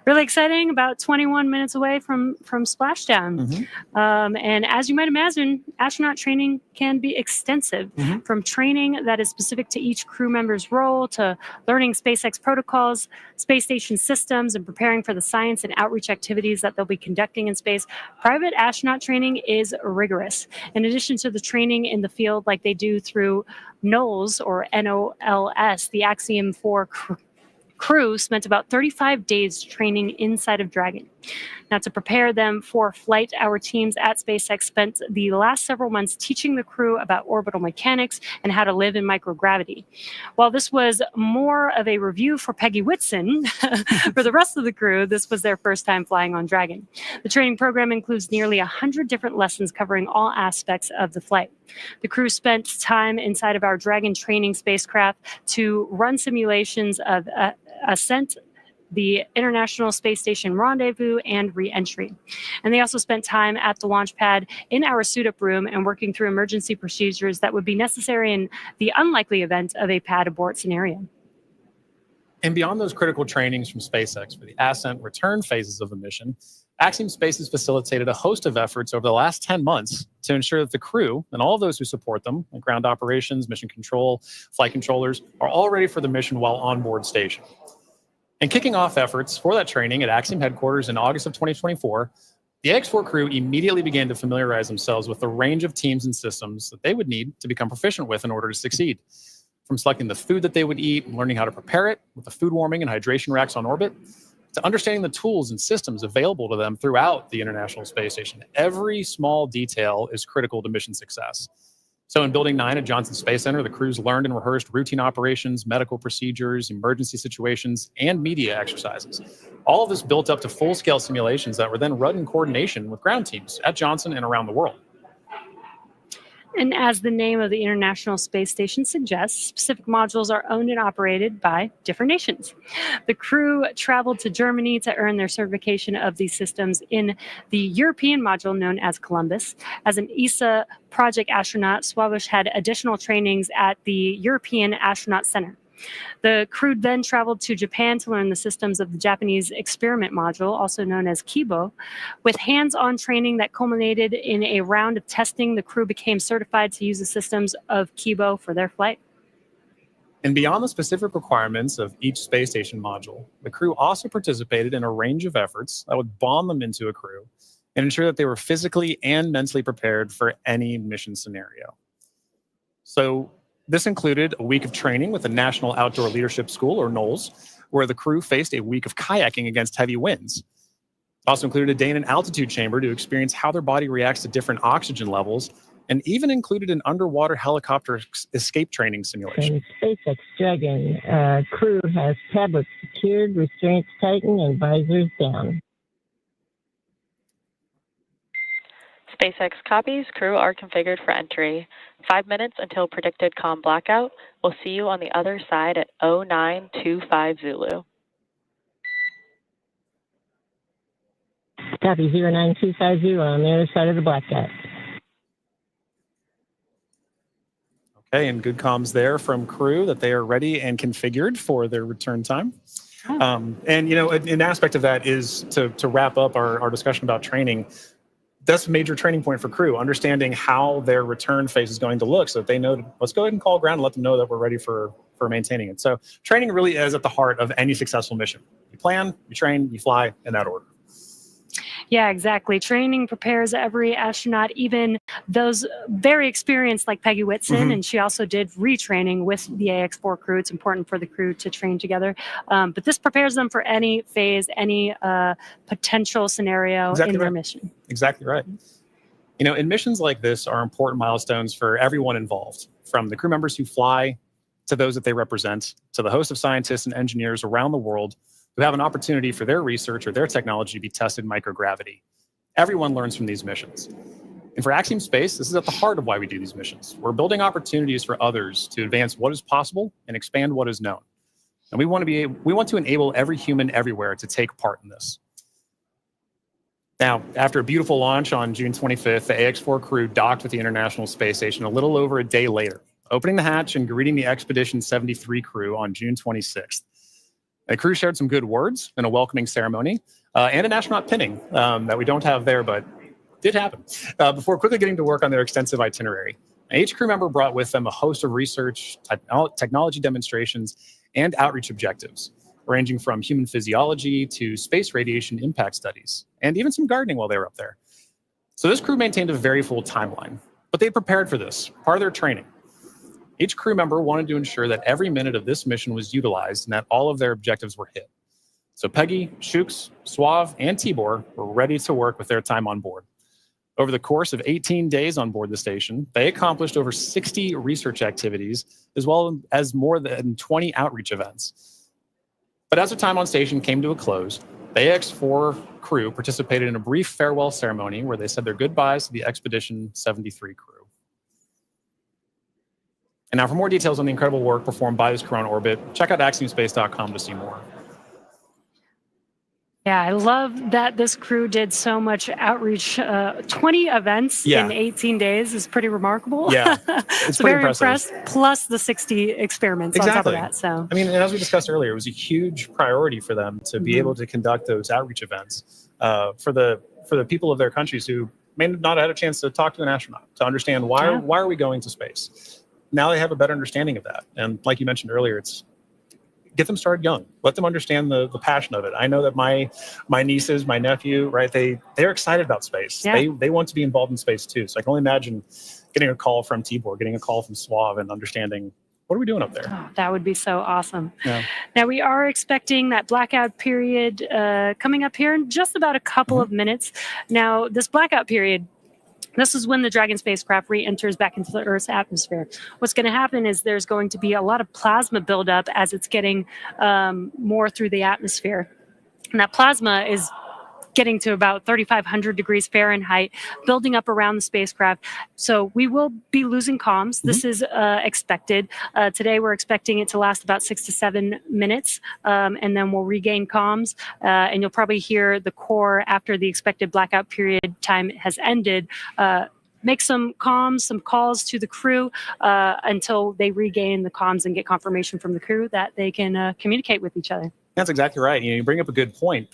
really exciting, about 21 minutes away from splashdown. And as you might imagine, astronaut training can be extensive, from training that is specific to each crew member's role to learning SpaceX protocols, space station systems, and preparing for the science and outreach activities that they'll be conducting in space. Private astronaut training is rigorous. In addition to the training in the field like they do through NOLS, or NOLS, the Axiom 4 crew spent about 35 days training inside of Dragon. Now, to prepare them for flight, our teams at SpaceX spent the last several months teaching the crew about orbital mechanics and how to live in microgravity. While this was more of a review for Peggy Whitson, for the rest of the crew, this was their first time flying on Dragon. The training program includes nearly 100 different lessons covering all aspects of the flight. The crew spent time inside of our Dragon training spacecraft to run simulations of ascent, the International Space Station rendezvous, and re-entry. And they also spent time at the launch pad in our suit-up room and working through emergency procedures that would be necessary in the unlikely event of a pad abort scenario. And beyond those critical trainings from SpaceX for the ascent return phases of the mission, Axiom Space has facilitated a host of efforts over the last 10 months to ensure that the crew and all those who support them, like ground operations, mission control, flight controllers, are all ready for the mission while on board station. And kicking off efforts for that training at Axiom headquarters in August of 2024, the AX4 crew immediately began to familiarize themselves with the range of teams and systems that they would need to become proficient with in order to succeed. From selecting the food that they would eat and learning how to prepare it with the food warming and hydration racks on orbit, to understanding the tools and systems available to them throughout the International Space Station. Every small detail is critical to mission success. So in Building 9 at Johnson Space Center, the crews learned and rehearsed routine operations, medical procedures, emergency situations, and media exercises. All of this built up to full-scale simulations that were then run in coordination with ground teams at Johnson and around the world. And as the name of the International Space Station suggests, specific modules are owned and operated by different nations. The crew traveled to Germany to earn their certification of these systems in the European module known as Columbus. As an ESA project astronaut, Sławosz had additional trainings at the European Astronaut Center. The crew then traveled to Japan to learn the systems of the Japanese experiment module, also known as KIBO. With hands-on training that culminated in a round of testing, the crew became certified to use the systems of KIBO for their flight. And beyond the specific requirements of each space station module, the crew also participated in a range of efforts that would bond them into a crew and ensure that they were physically and mentally prepared for any mission scenario. So this included a week of training with the National Outdoor Leadership School, or NOLS, where the crew faced a week of kayaking against heavy winds. It also included a day in an altitude chamber to experience how their body reacts to different oxygen levels, and even included an underwater helicopter escape training simulation. SpaceX Dragon crew has tablets secured, restraints tightened, and visors down. SpaceX copies, crew are configured for entry. 5 minutes until predicted comm blackout. We'll see you on the other side at 0925 Zulu. Copy 09250 on the other side of the blackout. Okay, and good comms there from crew that they are ready and configured for their return time. And, you know, an aspect of that is to wrap up our discussion about training. That's a major training point for crew, understanding how their return phase is going to look so that they know, let's go ahead and call ground and let them know that we're ready for maintaining it. So training really is at the heart of any successful mission. You plan, you train, you fly in that order. Yeah, exactly. Training prepares every astronaut, even those very experienced like Peggy Whitson, and she also did retraining with the AX4 crew. It's important for the crew to train together. But this prepares them for any phase, any potential scenario in their mission. Exactly right. You know, and missions like this are important milestones for everyone involved, from the crew members who fly to those that they represent, to the host of scientists and engineers around the world who have an opportunity for their research or their technology to be tested in microgravity. Everyone learns from these missions. And for Axiom Space, this is at the heart of why we do these missions. We're building opportunities for others to advance what is possible and expand what is known. And we want to enable every human everywhere to take part in this. Now, after a beautiful launch on June 25th, the AX4 crew docked with the International Space Station a little over a day later, opening the hatch and greeting the Expedition 73 crew on June 26th. The crew shared some good words in a welcoming ceremony and an astronaut pinning that we don't have there, but did happen, before quickly getting to work on their extensive itinerary. Each crew member brought with them a host of research, technology demonstrations, and outreach objectives, ranging from human physiology to space radiation impact studies, and even some gardening while they were up there. So this crew maintained a very full timeline, but they prepared for this, part of their training. Each crew member wanted to ensure that every minute of this mission was utilized and that all of their objectives were hit. So Peggy, Shooks, Suave, and Tibor were ready to work with their time on board. Over the course of 18 days on board the station, they accomplished over 60 research activities, as well as more than 20 outreach events. But as their time on station came to a close, the AX-4 crew participated in a brief farewell ceremony where they said their goodbyes to the Expedition 73 crew. And now for more details on the incredible work performed by this crew on orbit, check out axiomspace.com to see more. Yeah, I love that this crew did so much outreach. 20 events in 18 days is pretty remarkable. Yeah, it's so pretty very impressive. Impressed, plus the 60 experiments on top of that. So I mean, and as we discussed earlier, it was a huge priority for them to be able to conduct those outreach events for the people of their countries who may not have had a chance to talk to an astronaut, to understand why are we going to space. Now they have a better understanding of that. And like you mentioned earlier, it's get them started young. Let them understand the passion of it. I know that my nieces, my nephew, right, they're excited about space. Yeah. They want to be involved in space too. So I can only imagine getting a call from Tibor, getting a call from Suave, and understanding, what are we doing up there? Oh, that would be so awesome. Yeah. Now, we are expecting that blackout period coming up here in just about a couple of minutes. Now, this blackout period, this is when the Dragon spacecraft re-enters back into the Earth's atmosphere. What's going to happen is there's going to be a lot of plasma buildup as it's getting more through the atmosphere. And that plasma is getting to about 3,500 degrees Fahrenheit, building up around the spacecraft. So we will be losing comms. This is expected. Today, we're expecting it to last about 6 to 7 minutes, and then we'll regain comms. And you'll probably hear the core after the expected blackout period time has ended. Make some comms, some calls to the crew until they regain the comms and get confirmation from the crew that they can communicate with each other. That's exactly right. You bring up a good point.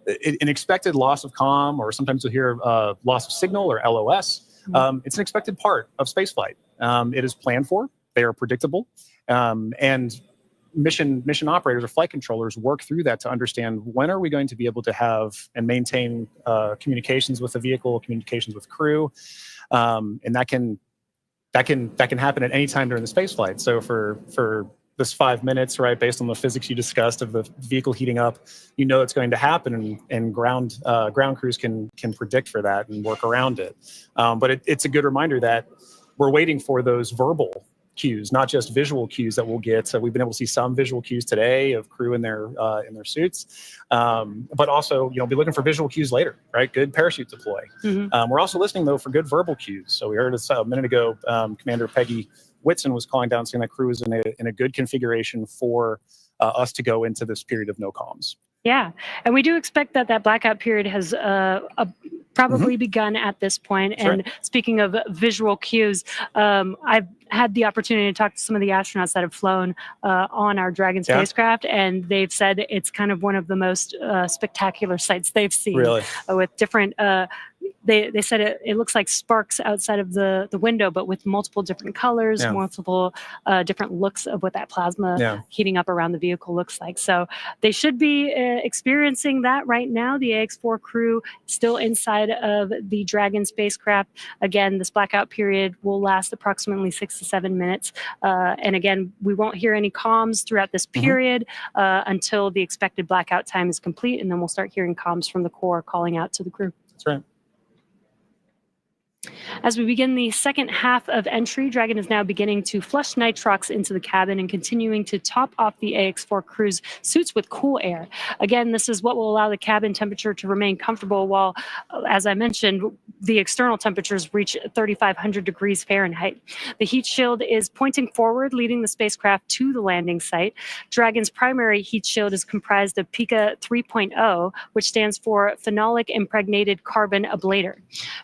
An expected loss of comm, or sometimes you'll hear loss of signal or LOS. It's an expected part of spaceflight. It is planned for. They are predictable, and mission operators or flight controllers work through that to understand when are we going to be able to have and maintain communications with the vehicle, communications with crew, and that can happen at any time during the spaceflight. So for this 5 minutes, right, based on the physics you discussed of the vehicle heating up, it's going to happen, and ground crews can predict for that and work around it. But it's a good reminder that we're waiting for those verbal cues, not just visual cues that we'll get. So we've been able to see some visual cues today of crew in their suits, but also be looking for visual cues later, right? Good parachute deploy. We're also listening though for good verbal cues. So we heard a minute ago, Commander Peggy Whitson was calling down saying that crew is in a good configuration for us to go into this period of no comms. Yeah, and we do expect that blackout period has probably begun at this point. And speaking of visual cues, I've had the opportunity to talk to some of the astronauts that have flown on our Dragon spacecraft, and they've said it's kind of one of the most spectacular sights they've seen. Really? With different, they said it looks like sparks outside of the window, but with multiple different colors, multiple different looks of what that plasma heating up around the vehicle looks like. So they should be experiencing that right now. The AX-4 crew still inside of the Dragon spacecraft. Again, this blackout period will last approximately 6 to 7 minutes. And again, we won't hear any comms throughout this period until the expected blackout time is complete, and then we'll start hearing comms from the core calling out to the crew. That's right. As we begin the second half of entry, Dragon is now beginning to flush nitrox into the cabin and continuing to top off the AX-4 crew's suits with cool air. Again, this is what will allow the cabin temperature to remain comfortable while, as I mentioned, the external temperatures reach 3,500 degrees Fahrenheit. The heat shield is pointing forward, leading the spacecraft to the landing site. Dragon's primary heat shield is comprised of PICA 3.0, which stands for Phenolic Impregnated Carbon Ablator.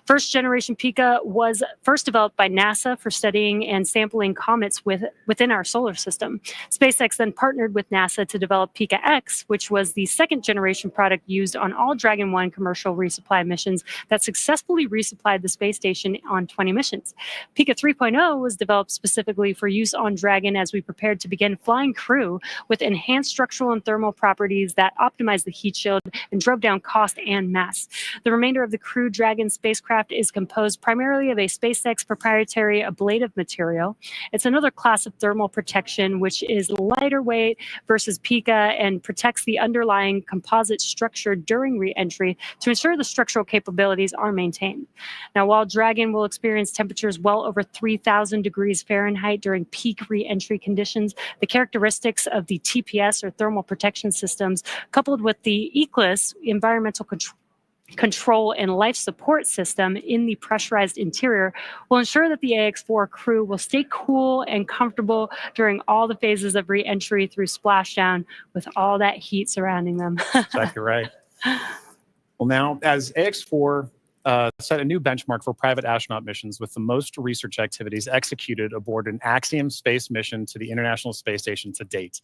First generation PICA Pika was first developed by NASA for studying and sampling comets within our solar system. SpaceX then partnered with NASA to develop Pika X, which was the second generation product used on all Dragon 1 commercial resupply missions that successfully resupplied the space station on 20 missions. Pika 3.0 was developed specifically for use on Dragon as we prepared to begin flying crew with enhanced structural and thermal properties that optimized the heat shield and drove down cost and mass. The remainder of the Crew Dragon spacecraft is composed primarily of a SpaceX proprietary ablative material. It's another class of thermal protection, which is lighter weight versus Pika and protects the underlying composite structure during re-entry to ensure the structural capabilities are maintained. Now, while Dragon will experience temperatures well over 3,000 degrees Fahrenheit during peak re-entry conditions, the characteristics of the TPS or thermal protection systems, coupled with the ECLIS environmental control and life support system in the pressurized interior, will ensure that the AX4 crew will stay cool and comfortable during all the phases of re-entry through splashdown with all that heat surrounding them. Exactly right. Well, now, as AX4 set a new benchmark for private astronaut missions with the most research activities executed aboard an Axiom space mission to the International Space Station to date.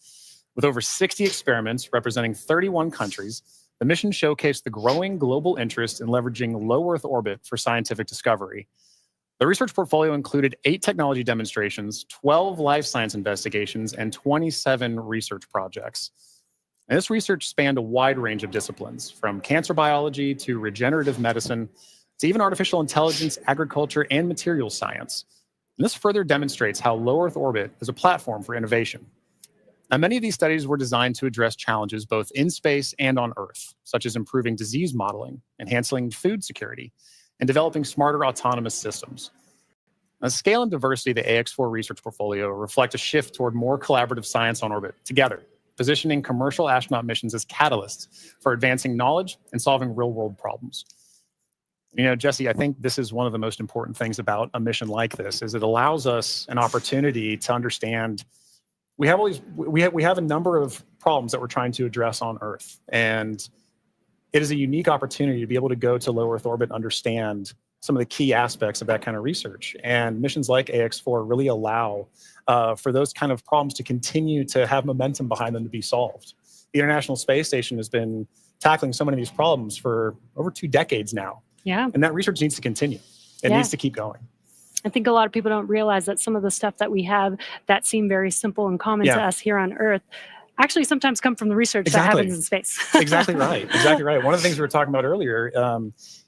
With over 60 experiments representing 31 countries, the mission showcased the growing global interest in leveraging low Earth orbit for scientific discovery. The research portfolio included 8 technology demonstrations, 12 life science investigations, and 27 research projects. And this research spanned a wide range of disciplines, from cancer biology to regenerative medicine, to even artificial intelligence, agriculture, and materials science. And this further demonstrates how low Earth orbit is a platform for innovation. Now, many of these studies were designed to address challenges both in space and on Earth, such as improving disease modeling, enhancing food security, and developing smarter autonomous systems. The scale and diversity of the AX4 research portfolio reflect a shift toward more collaborative science on orbit together, positioning commercial astronaut missions as catalysts for advancing knowledge and solving real-world problems. You know, Jesse, I think this is one of the most important things about a mission like this, is it allows us an opportunity to understand we have a number of problems that we're trying to address on Earth, and it is a unique opportunity to be able to go to low Earth orbit and understand some of the key aspects of that kind of research. And missions like AX4 really allow for those kind of problems to continue to have momentum behind them to be solved. The International Space Station has been tackling so many of these problems for over 2 decades now. Yeah. And that research needs to continue. It needs to keep going. I think a lot of people don't realize that some of the stuff that we have that seem very simple and common to us here on Earth actually sometimes come from the research that happens in space. Exactly right. Exactly right. One of the things we were talking about earlier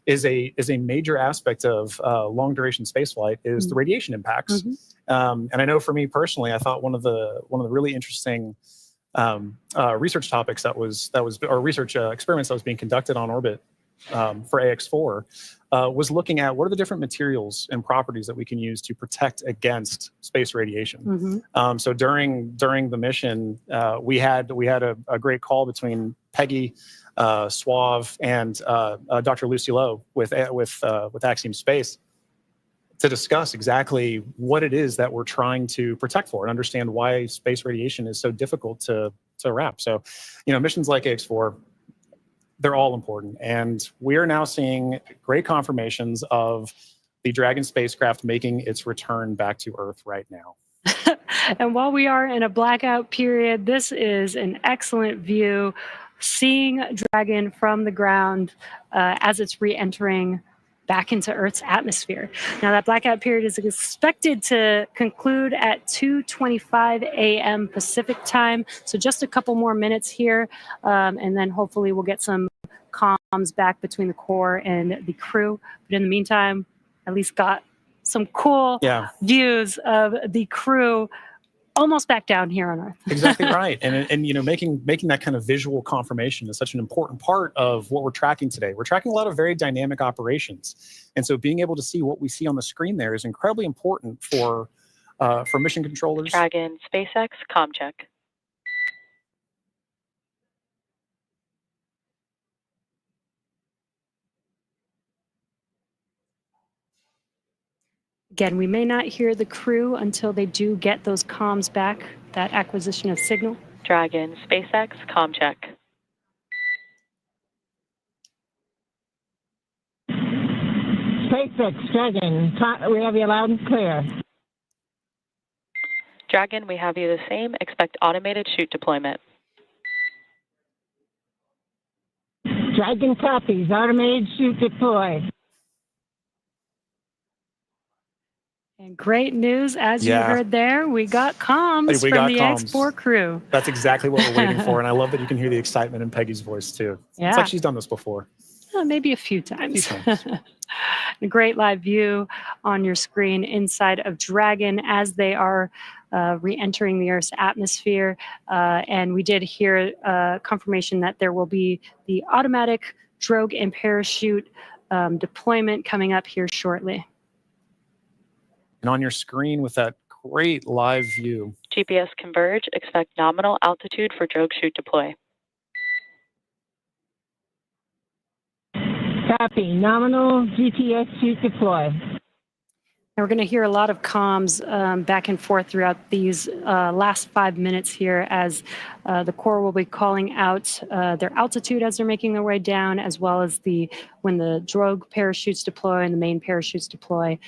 is a major aspect of long duration spaceflight is the radiation impacts. And I know for me personally, I thought one of the really interesting research topics or research experiments that was being conducted on orbit for AX4 was looking at what are the different materials and properties that we can use to protect against space radiation. So during the mission, we had a great call between Peggy, Swav, and Dr. Lucy Lowe with Axiom Space to discuss exactly what it is that we're trying to protect for and understand why space radiation is so difficult to wrap. So, you know, missions like AX4, they're all important. And we are now seeing great confirmations of the Dragon spacecraft making its return back to Earth right now. And while we are in a blackout period, this is an excellent view, seeing Dragon from the ground as it's re-entering back into Earth's atmosphere. Now, that blackout period is expected to conclude at 2:25 a.m. Pacific time. So just a couple more minutes here, and then hopefully we'll get some comms back between the core and the crew. But in the meantime, at least got some cool views of the crew almost back down here on Earth. Exactly right. And you know, making that kind of visual confirmation is such an important part of what we're tracking today. We're tracking a lot of very dynamic operations. And so being able to see what we see on the screen there is incredibly important for mission controllers. Dragon, SpaceX, comm check. Again, we may not hear the crew until they do get those comms back, that acquisition of signal. Dragon, SpaceX, comm check. SpaceX SpaceX Dragon, we have you loud and clear. Dragon, we have you the same. Expect automated chute deployment. Dragon copies, automated chute deploy. And great news, as you Yeah. heard there, we got comms We from got the comms. X4 crew. That's exactly what we're waiting for. And I love that you can hear the excitement in Peggy's voice, too. Yeah. It's like she's done this before. Maybe a few times. times. A great live view on your screen inside of Dragon as they are re-entering the Earth's atmosphere. And we did hear confirmation that there will be the automatic drogue and parachute deployment coming up here shortly. And on your screen with that great live view. GPS converge. Expect nominal altitude for drogue chute deploy. Copy, nominal GPS chute deploy. And we're going to hear a lot of comms back and forth throughout these last 5 minutes here as the Corps will be calling out their altitude as they're making their way down, as well as when the drogue parachutes deploy and the main parachutes deploy.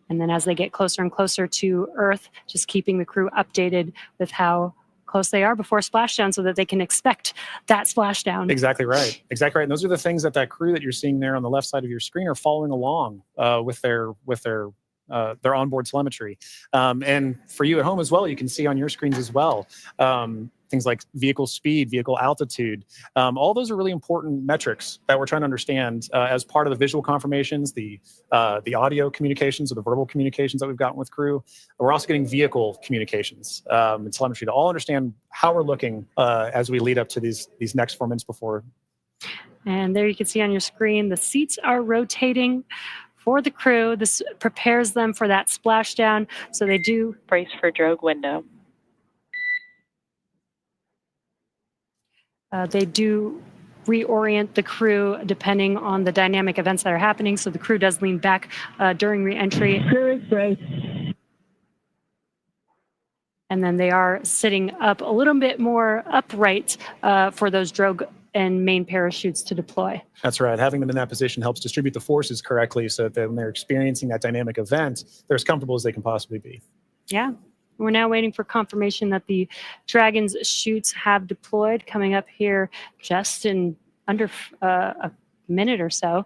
And then as they get closer and closer to Earth, just keeping the crew updated with how close they are before splashdown so that they can expect that splashdown. Exactly right. Exactly right. And those are the things that crew that you're seeing there on the left side of your screen are following along with their onboard telemetry. And for you at home as well, you can see on your screens as well, things like vehicle speed, vehicle altitude. All those are really important metrics that we're trying to understand as part of the visual confirmations, the audio communications or the verbal communications that we've gotten with crew. We're also getting vehicle communications and telemetry to all understand how we're looking as we lead up to these next 4 minutes before. And there you can see on your screen, the seats are rotating for the crew. This prepares them for that splashdown. So they do Brace for drogue window. They do reorient the crew depending on the dynamic events that are happening. So the crew does lean back during re-entry. Crew is braced. And then they are sitting up a little bit more upright for those drogue and main parachutes to deploy. That's right. Having them in that position helps distribute the forces correctly so that when they're experiencing that dynamic event, they're as comfortable as they can possibly be. Yeah. We're now waiting for confirmation that the Dragon's chutes have deployed, coming up here just in under a minute or so.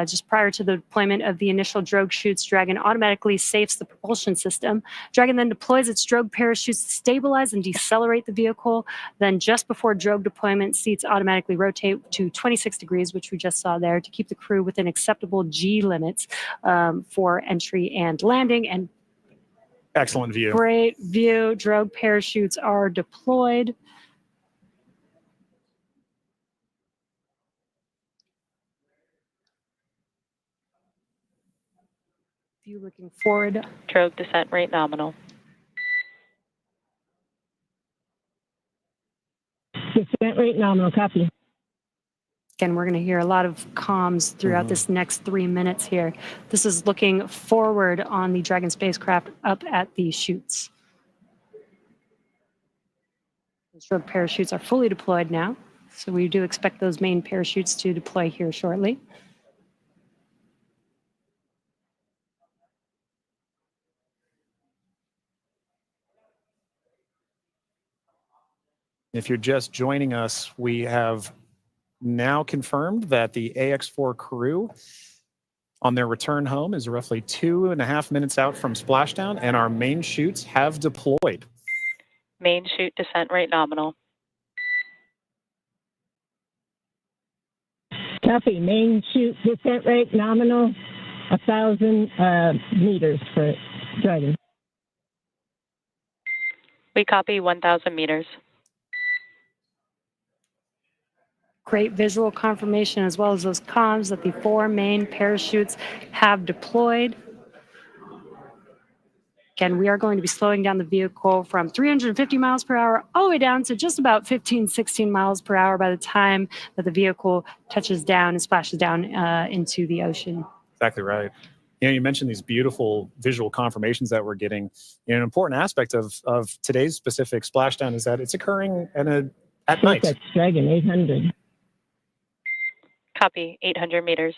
Just prior to the deployment of the initial drogue chutes, Dragon automatically safes the propulsion system. Dragon then deploys its drogue parachutes to stabilize and decelerate the vehicle. Then just before drogue deployment, seats automatically rotate to 26 degrees, which we just saw there, to keep the crew within acceptable G limits for entry and landing. And excellent view. great view. Drogue parachutes are deployed. View looking forward. Drogue descent rate nominal. Descent rate nominal, copy. Again, we're going to hear a lot of comms throughout this next 3 minutes here. This is looking forward on the Dragon spacecraft up at the chutes. The drogue parachutes are fully deployed now, so we do expect those main parachutes to deploy here shortly. If you're just joining us, we have now confirmed that the AX4 crew on their return home is roughly 2.5 minutes out from splashdown, and our main chutes have deployed. Main chute descent rate nominal. Copy, main chute descent rate nominal, 1,000 meters for Dragon. We copy 1,000 meters. Great visual confirmation as well as those comms that the 4 main parachutes have deployed. Again, we are going to be slowing down the vehicle from 350 miles per hour all the way down to just about 15, 16 miles per hour by the time that the vehicle touches down and splashes down into the ocean. Exactly right. You know, you mentioned these beautiful visual confirmations that we're getting. You know, an important aspect of today's specific splashdown is that it's occurring at night. SpaceX Dragon 800. Copy 800 meters.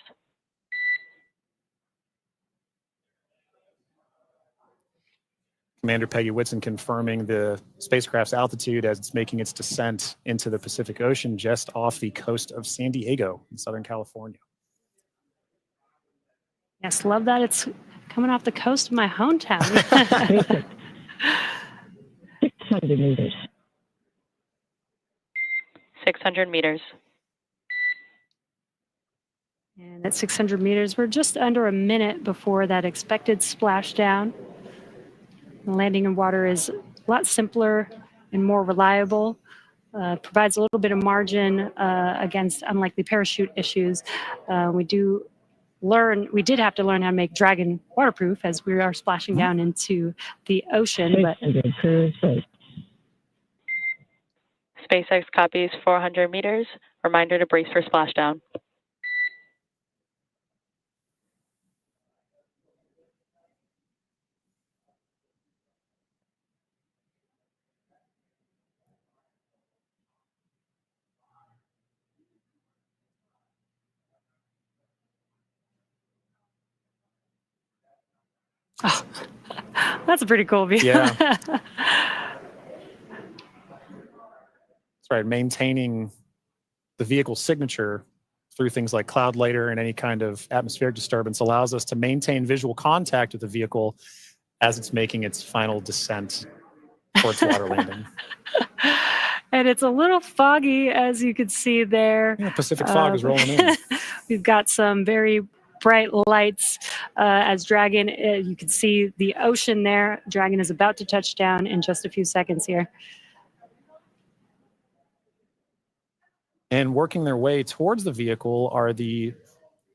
Commander Peggy Whitson confirming the spacecraft's altitude as it's making its descent into the Pacific Ocean just off the coast of San Diego in Southern California. Yes, love that it's coming off the coast of my hometown. 600 meters. 600 meters. And at 600 meters, we're just under a minute before that expected splashdown. The landing in water is a lot simpler and more reliable. Provides a little bit of margin against unlikely parachute issues. We did have to learn how to make Dragon waterproof as we are splashing down into the ocean. But SpaceX copies 400 meters. Reminder to brace for splashdown. Oh, that's a pretty cool view. Yeah. That's right. Maintaining the vehicle signature through things like cloud layer and any kind of atmospheric disturbance allows us to maintain visual contact with the vehicle as it's making its final descent towards water landing. And it's a little foggy, as you can see there. Yeah, Pacific fog is rolling in. We've got some very bright lights as Dragon, you can see the ocean there. Dragon is about to touch down in just a few seconds here. And working their way towards the vehicle are the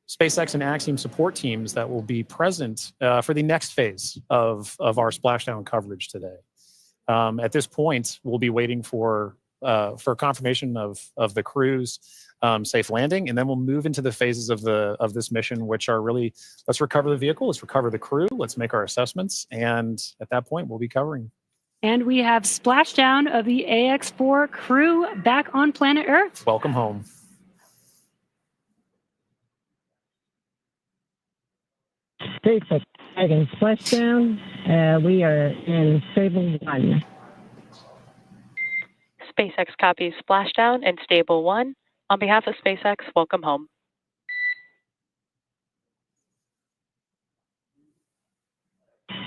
SpaceX and Axiom support teams that will be present for the next phase of our splashdown coverage today. At this point, we'll be waiting for confirmation of the crew's safe landing, and then we'll move into the phases of this mission, which are really, let's recover the vehicle, let's recover the crew, let's make our assessments, and at that point, we'll be covering. And we have splashdown of the AX4 crew back on planet Earth. Welcome home. SpaceX Dragon splashdown. We are in stable 1. SpaceX copies splashdown and stable 1. On behalf of SpaceX, welcome home.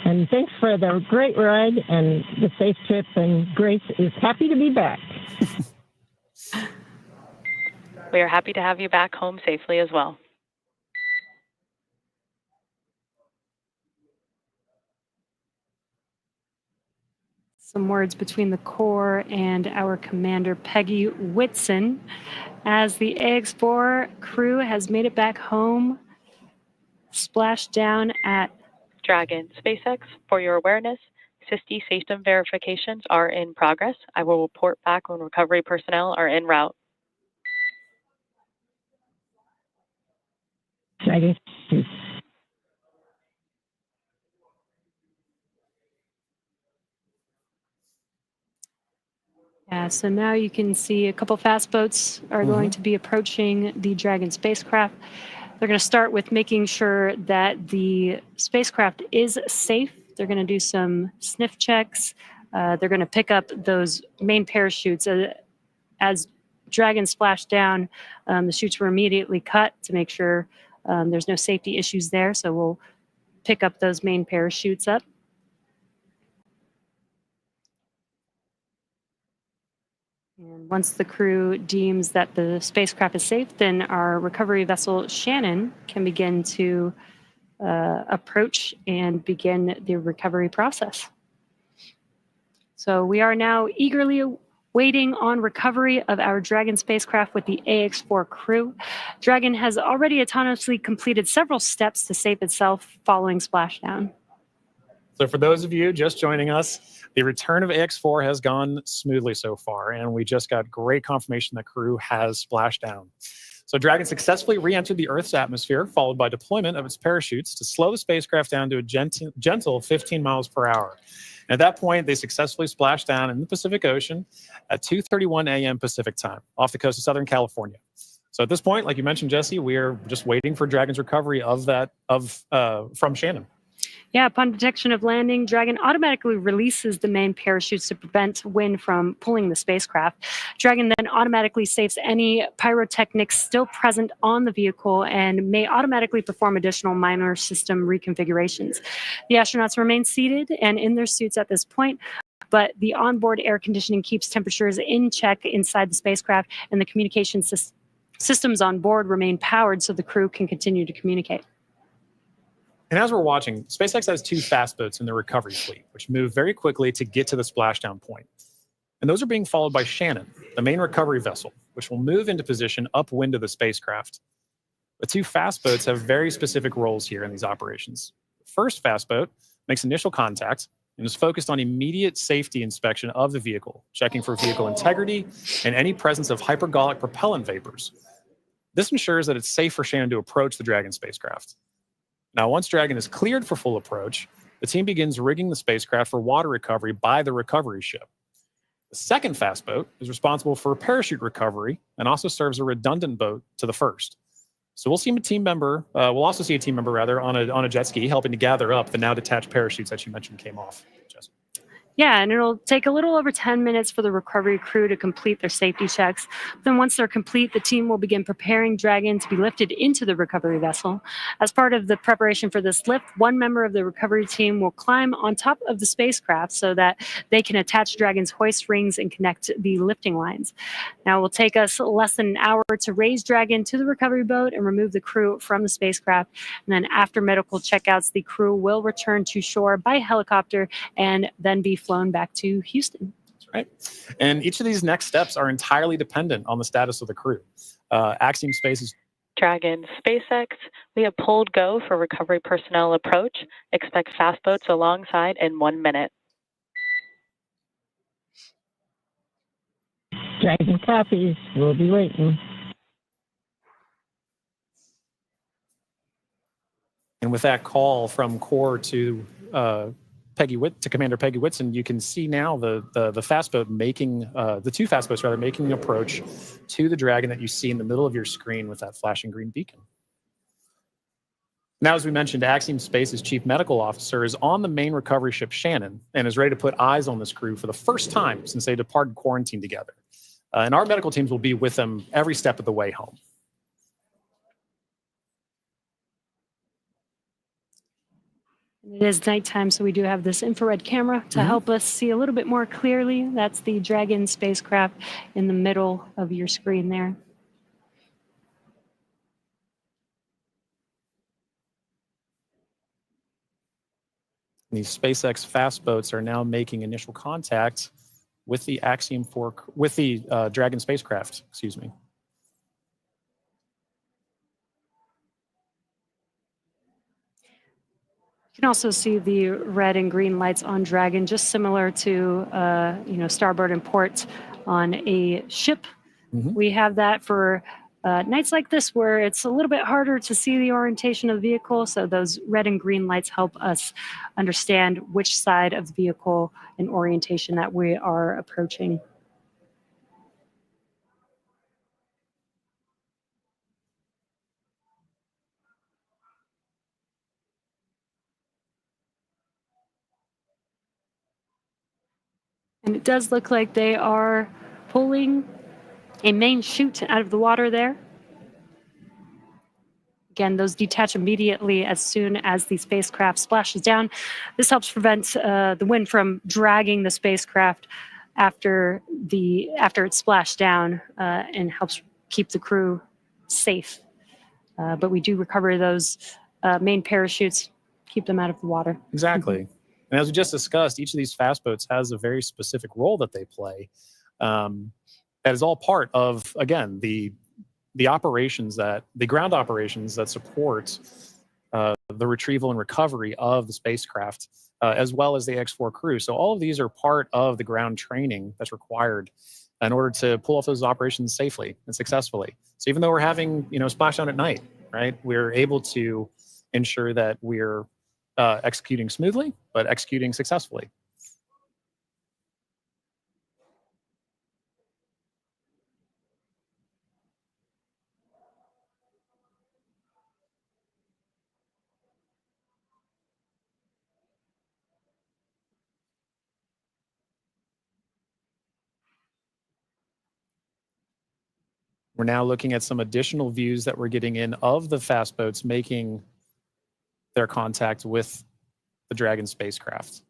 And thanks for the great ride and the safe trip, and Grace is happy to be back. We are happy to have you back home safely as well. Some words between the core and our commander, Peggy Whitson, as the AX4 crew has made it back home, splashed down at Dragon. SpaceX, for your awareness, SISTI system verifications are in progress. I will report back when recovery personnel are en route. Dragon. Yeah, so now you can see a couple fast boats are going to be approaching the Dragon spacecraft. They're going to start with making sure that the spacecraft is safe. They're going to do some sniff checks. They're going to pick up those main parachutes. As Dragon splashed down, the chutes were immediately cut to make sure there's no safety issues there. So we'll pick up those main parachutes up. And once the crew deems that the spacecraft is safe, then our recovery vessel Shannon can begin to approach and begin the recovery process. So we are now eagerly waiting on recovery of our Dragon spacecraft with the AX4 crew. Dragon has already autonomously completed several steps to save itself following splashdown. So for those of you just joining us, the return of AX4 has gone smoothly so far, and we just got great confirmation that crew has splashed down. So Dragon successfully re-entered the Earth's atmosphere, followed by deployment of its parachutes to slow the spacecraft down to a gentle 15 miles per hour. And at that point, they successfully splashed down in the Pacific Ocean at 2:31 a.m. Pacific time, off the coast of Southern California. So at this point, like you mentioned, Jesse, we are just waiting for Dragon's recovery of that from Shannon. Yeah, upon detection of landing, Dragon automatically releases the main parachutes to prevent wind from pulling the spacecraft. Dragon then automatically saves any pyrotechnics still present on the vehicle and may automatically perform additional minor system reconfigurations. The astronauts remain seated and in their suits at this point, but the onboard air conditioning keeps temperatures in check inside the spacecraft, and the communication systems on board remain powered so the crew can continue to communicate. And as we're watching, SpaceX has 2 fast boats in the recovery fleet, which move very quickly to get to the splashdown point. And those are being followed by Shannon, the main recovery vessel, which will move into position upwind of the spacecraft. The 2 fast boats have very specific roles here in these operations. The first fast boat makes initial contact and is focused on immediate safety inspection of the vehicle, checking for vehicle integrity and any presence of hypergolic propellant vapors. This ensures that it's safe for Shannon to approach the Dragon spacecraft. Now, once Dragon is cleared for full approach, the team begins rigging the spacecraft for water recovery by the recovery ship. The second fast boat is responsible for parachute recovery and also serves a redundant boat to the first. So we'll see a team member, we'll also see a team member rather on a jet ski helping to gather up the now detached parachutes that you mentioned came off. Jess. Yeah, and it'll take a little over 10 minutes for the recovery crew to complete their safety checks. Then once they're complete, the team will begin preparing Dragon to be lifted into the recovery vessel. As part of the preparation for this lift, one member of the recovery team will climb on top of the spacecraft so that they can attach Dragon's hoist rings and connect the lifting lines. Now, it will take us less than an hour to raise Dragon to the recovery boat and remove the crew from the spacecraft. And then after medical checkouts, the crew will return to shore by helicopter and then be flown back to Houston. That's right. And each of these next steps are entirely dependent on the status of the crew. Axiom Space's Dragon, SpaceX, we have pulled go for recovery personnel approach. Expect fast boats alongside in 1 minute. Dragon copies. We'll be waiting. And with that call from Core to Commander Peggy Whitson, you can see now the fast boat making the 2 fast boats rather making an approach to the Dragon that you see in the middle of your screen with that flashing green beacon. Now, as we mentioned, Axiom Space's chief medical officer is on the main recovery ship Shannon and is ready to put eyes on this crew for the first time since they departed quarantine together. And our medical teams will be with them every step of the way home. It is nighttime, so we do have this infrared camera to help us see a little bit more clearly. That's the Dragon spacecraft in the middle of your screen there. These SpaceX fast boats are now making initial contact with the Dragon spacecraft, excuse me. You can also see the red and green lights on Dragon, just similar to starboard and port on a ship. We have that for nights like this where it's a little bit harder to see the orientation of the vehicle. So those red and green lights help us understand which side of the vehicle and orientation that we are approaching. And it does look like they are pulling a main chute out of the water there. Again, those detach immediately as soon as the spacecraft splashes down. This helps prevent the wind from dragging the spacecraft after it's splashed down and helps keep the crew safe. But we do recover those main parachutes, keep them out of the water. Exactly. And as we just discussed, each of these fast boats has a very specific role that they play. That is all part of, again, the ground operations that support the retrieval and recovery of the spacecraft, as well as the X4 crew. So all of these are part of the ground training that's required in order to pull off those operations safely and successfully. So even though we're having, splashdown at night, right, we're able to ensure that we're executing smoothly, but executing successfully. We're now looking at some additional views that we're getting in of the fast boats making their contact with the Dragon spacecraft.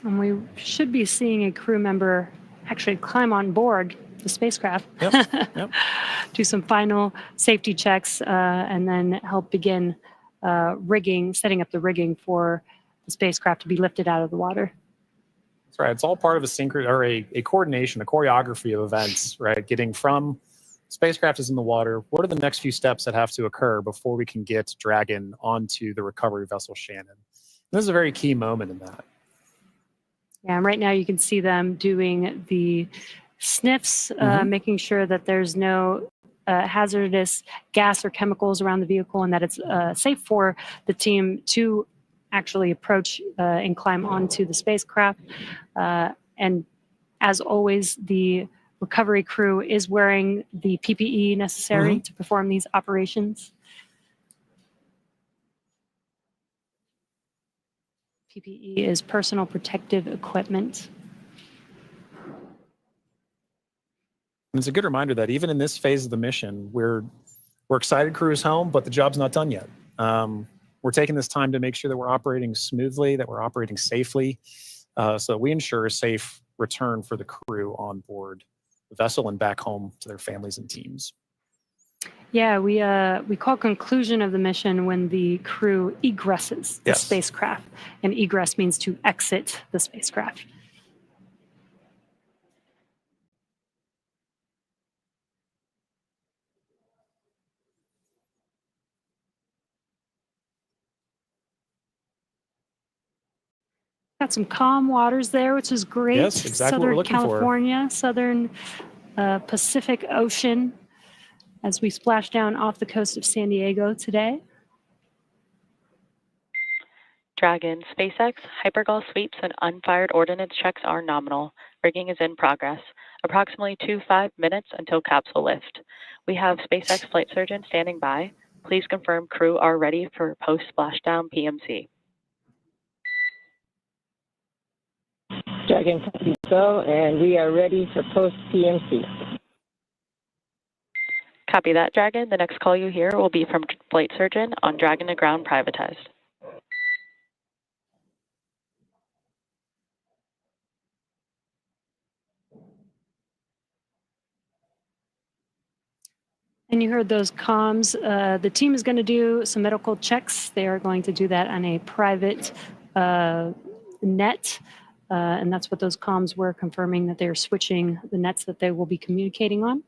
And we should be seeing a crew member actually climb on board the spacecraft, Yep. do some final safety checks, and then help begin setting up the rigging for the spacecraft to be lifted out of the water. That's right. It's all part of a coordination, a choreography of events, right? Getting from spacecraft is in the water. What are the next few steps that have to occur before we can get Dragon onto the recovery vessel Shannon? And this is a very key moment in that. Yeah, and right now you can see them doing the sniffs, making sure that there's no hazardous gas or chemicals around the vehicle and that it's safe for the team to actually approach and climb onto the spacecraft. And as always, the recovery crew is wearing the PPE necessary to perform these operations. PPE is personal protective equipment. And it's a good reminder that even in this phase of the mission, we're excited crew is home, but the job's not done yet. We're taking this time to make sure that we're operating smoothly, that we're operating safely, so that we ensure a safe return for the crew on board the vessel and back home to their families and teams. Yeah, we call conclusion of the mission when the crew egresses the spacecraft, and egress means to exit the spacecraft. Got some calm waters there, which is great. Yes, exactly what we're looking for. Southern California, Southern Pacific Ocean, as we splash down off the coast of San Diego today. Dragon, SpaceX, hypergol sweeps, and unfired ordnance checks are nominal. Rigging is in progress. Approximately 5 minutes until capsule lift. We have SpaceX flight surgeon standing by. Please confirm crew are ready for post-splashdown PMC. Dragon, copy so, and we are ready for post-PMC. Copy that, Dragon. The next call you hear will be from flight surgeon on Dragon to ground privatized. And you heard those comms. The team is going to do some medical checks. They are going to do that on a private net. And that's what those comms were, confirming that they are switching the nets that they will be communicating on.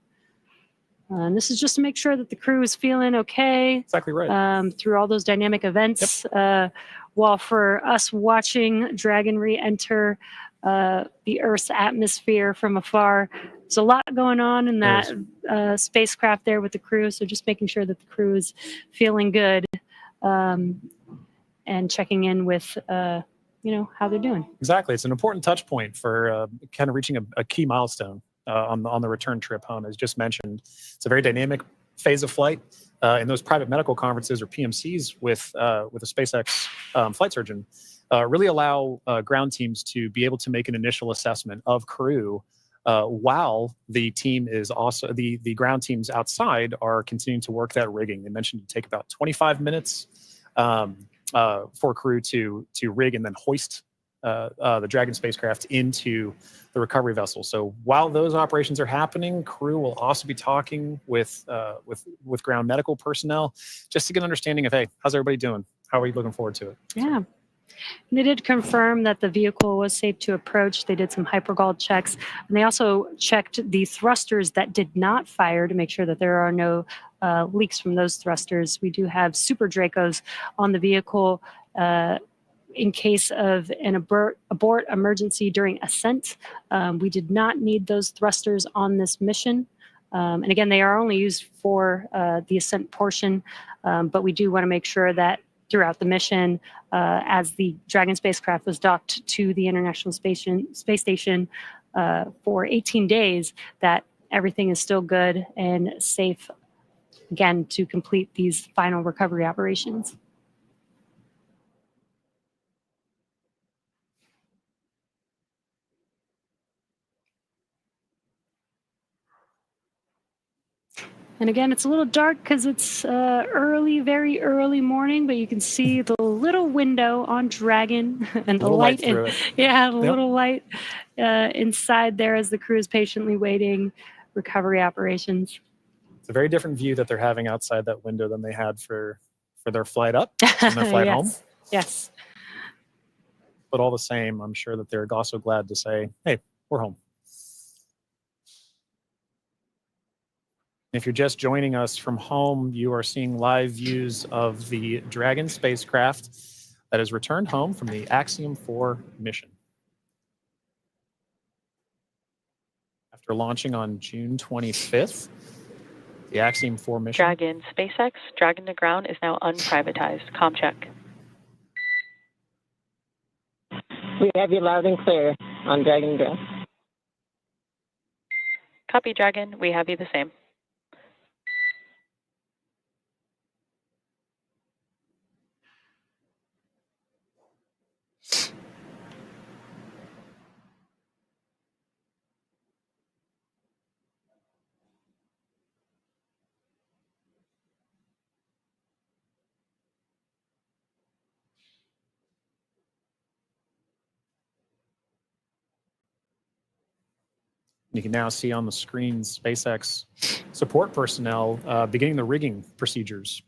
And this is just to make sure that the crew is feeling okay. Exactly right. Through all those dynamic events. While for us watching Dragon re-enter the Earth's atmosphere from afar, there's a lot going on in that spacecraft there with the crew. So just making sure that the crew is feeling good and checking in with how they're doing. Exactly. It's an important touch point for kind of reaching a key milestone on the return trip home. As just mentioned, it's a very dynamic phase of flight. In those private medical conferences or PMCs with a SpaceX flight surgeon, really allow ground teams to be able to make an initial assessment of crew while the team is also, the ground teams outside are continuing to work that rigging. They mentioned it take about 25 minutes for crew to rig and then hoist the Dragon spacecraft into the recovery vessel. So while those operations are happening, crew will also be talking with ground medical personnel just to get an understanding of, hey, how's everybody doing? How are you looking forward to it? Yeah. And they did confirm that the vehicle was safe to approach. They did some hypergol checks, and they also checked the thrusters that did not fire to make sure that there are no leaks from those thrusters. We do have Super Dracos on the vehicle in case of an abort emergency during ascent. We did not need those thrusters on this mission. And again, they are only used for the ascent portion, but we do want to make sure that throughout the mission, as the Dragon spacecraft was docked to the International Space Station for 18 days, that everything is still good and safe, again, to complete these final recovery operations. And again, it's a little dark because it's very early morning, but you can see the little window on Dragon and the light. Little light inside there as the crew is patiently waiting recovery operations. It's a very different view that they're having outside that window than they had for their flight up and their flight home. Yes. But all the same, I'm sure that they're also glad to say, hey, we're home. If you're just joining us from home, you are seeing live views of the Dragon spacecraft that has returned home from the Axiom 4 mission. After launching on June 25th, the Axiom 4 mission... Dragon SpaceX Dragon to ground is now unprivatized. Com check. We have you loud and clear on Dragon ground. Copy, Dragon. We have you the same. You can now see on the screen SpaceX support personnel beginning the rigging procedures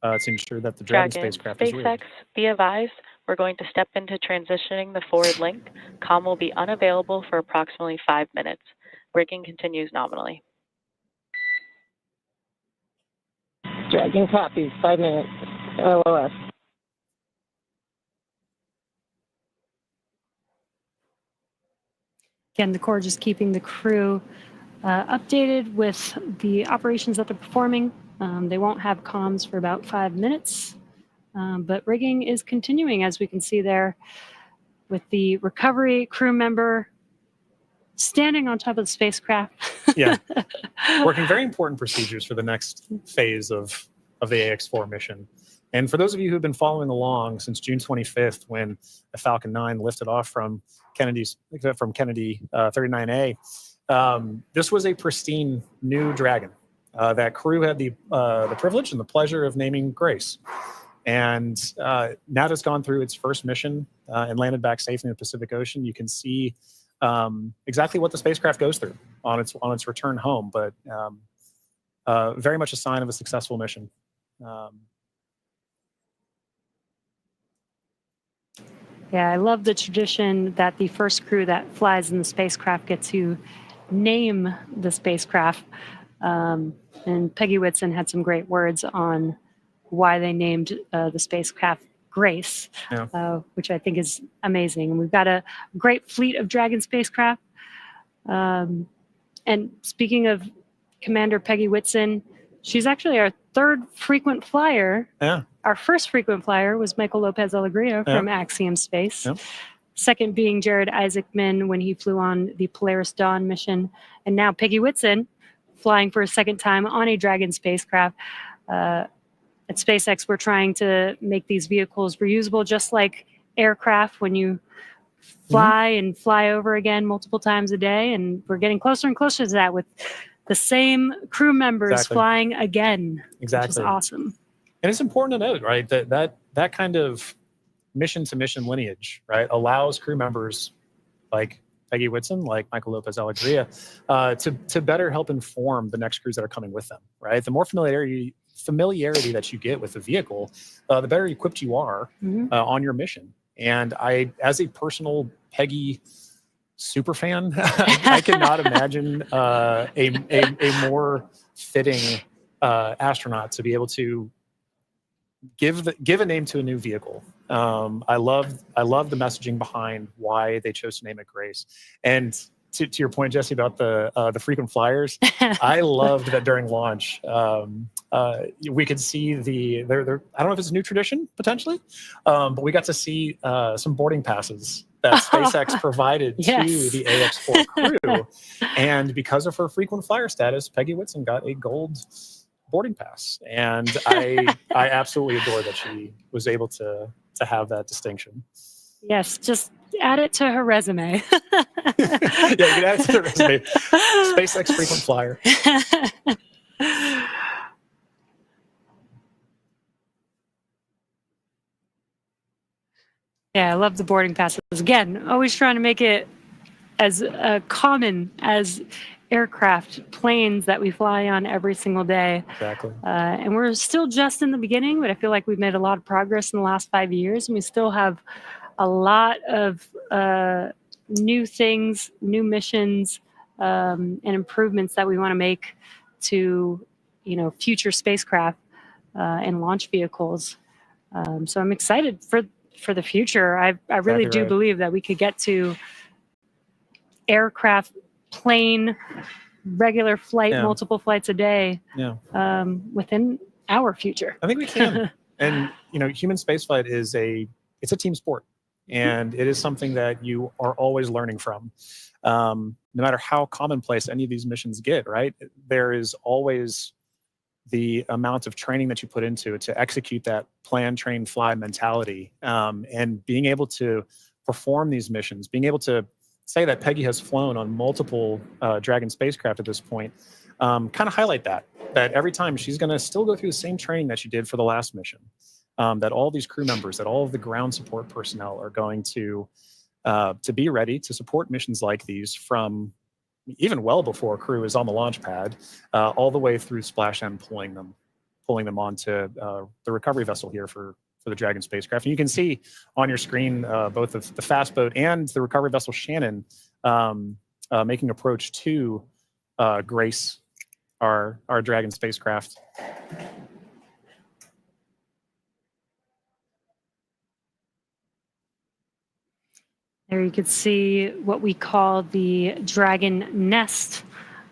to ensure that the Dragon spacecraft is rigged. SpaceX, be advised, we're going to step into transitioning the forward link. Com will be unavailable for approximately 5 minutes. Rigging continues nominally. Dragon copies, 5 minutes. LOS. Again, the Corps just keeping the crew updated with the operations that they're performing. They won't have comms for about 5 minutes, but rigging is continuing, as we can see there, with the recovery crew member standing on top of the spacecraft. Yeah, working very important procedures for the next phase of the AX-4 mission. And for those of you who've been following along since June 25th, when the Falcon 9 lifted off from Kennedy 39A, this was a pristine new Dragon. That crew had the privilege and the pleasure of naming Grace. And now that it's gone through its first mission and landed back safely in the Pacific Ocean, you can see exactly what the spacecraft goes through on its return home, but very much a sign of a successful mission. Yeah, I love the tradition that the first crew that flies in the spacecraft get to name the spacecraft. And Peggy Whitson had some great words on why they named the spacecraft Grace, which I think is amazing. And we've got a great fleet of Dragon spacecraft. And speaking of Commander Peggy Whitson, she's actually our third frequent flyer. Yeah. Our first frequent flyer was Michael Lopez Alegria from Axiom Space. Yeah. Second being Jared Isaacman when he flew on the Polaris Dawn mission. And now Peggy Whitson flying for a second time on a Dragon spacecraft. At SpaceX, we're trying to make these vehicles reusable, just like aircraft when you fly and fly over again multiple times a day. And we're getting closer and closer to that with the same crew members flying again, which is awesome. And it's important to note, right, that kind of mission-to-mission lineage, right, allows crew members like Peggy Whitson, like Michael Lopez Alegria, to better help inform the next crews that are coming with them, right? The more familiarity that you get with the vehicle, the better equipped you are on your mission. And I, as a personal Peggy super fan, I cannot imagine a more fitting astronaut to be able to give a name to a new vehicle. I love the messaging behind why they chose to name it Grace. And to your point, Jesse, about the frequent flyers, I loved that during launch, we could see I don't know if it's a new tradition potentially, but we got to see some boarding passes that SpaceX provided to the AX-4 crew. And because of her frequent flyer status, Peggy Whitson got a gold boarding pass. And I absolutely adore that she was able to have that distinction. Yes, just add it to her resume. Yeah, you can add it to her resume. SpaceX frequent flyer. Yeah, I love the boarding passes. Again, always trying to make it as common as aircraft, planes that we fly on every single day. Exactly. And we're still just in the beginning, but I feel like we've made a lot of progress in the last 5 years, and we still have a lot of new things, new missions, and improvements that we want to make to, future spacecraft and launch vehicles. So I'm excited for the future. I really Exactly do right. believe that we could get to aircraft, plane, regular flight, Yeah. multiple flights a day Yeah. within our future. I think we can. And human spaceflight it's a team sport, and it is something that you are always learning from. No matter how commonplace any of these missions get, right? There is always the amount of training that you put into it to execute that plan, train, fly mentality, and being able to perform these missions, being able to say that Peggy has flown on multiple Dragon spacecraft at this point, kind of highlight that every time she's going to still go through the same training that she did for the last mission, that all these crew members, that all of the ground support personnel are going to be ready to support missions like these from even well before crew is on the launch pad, all the way through splash and pulling them onto the recovery vessel here for the Dragon spacecraft. And you can see on your screen both the fast boat and the recovery vessel Shannon making approach to grace our Dragon spacecraft. There you could see what we call the Dragon nest.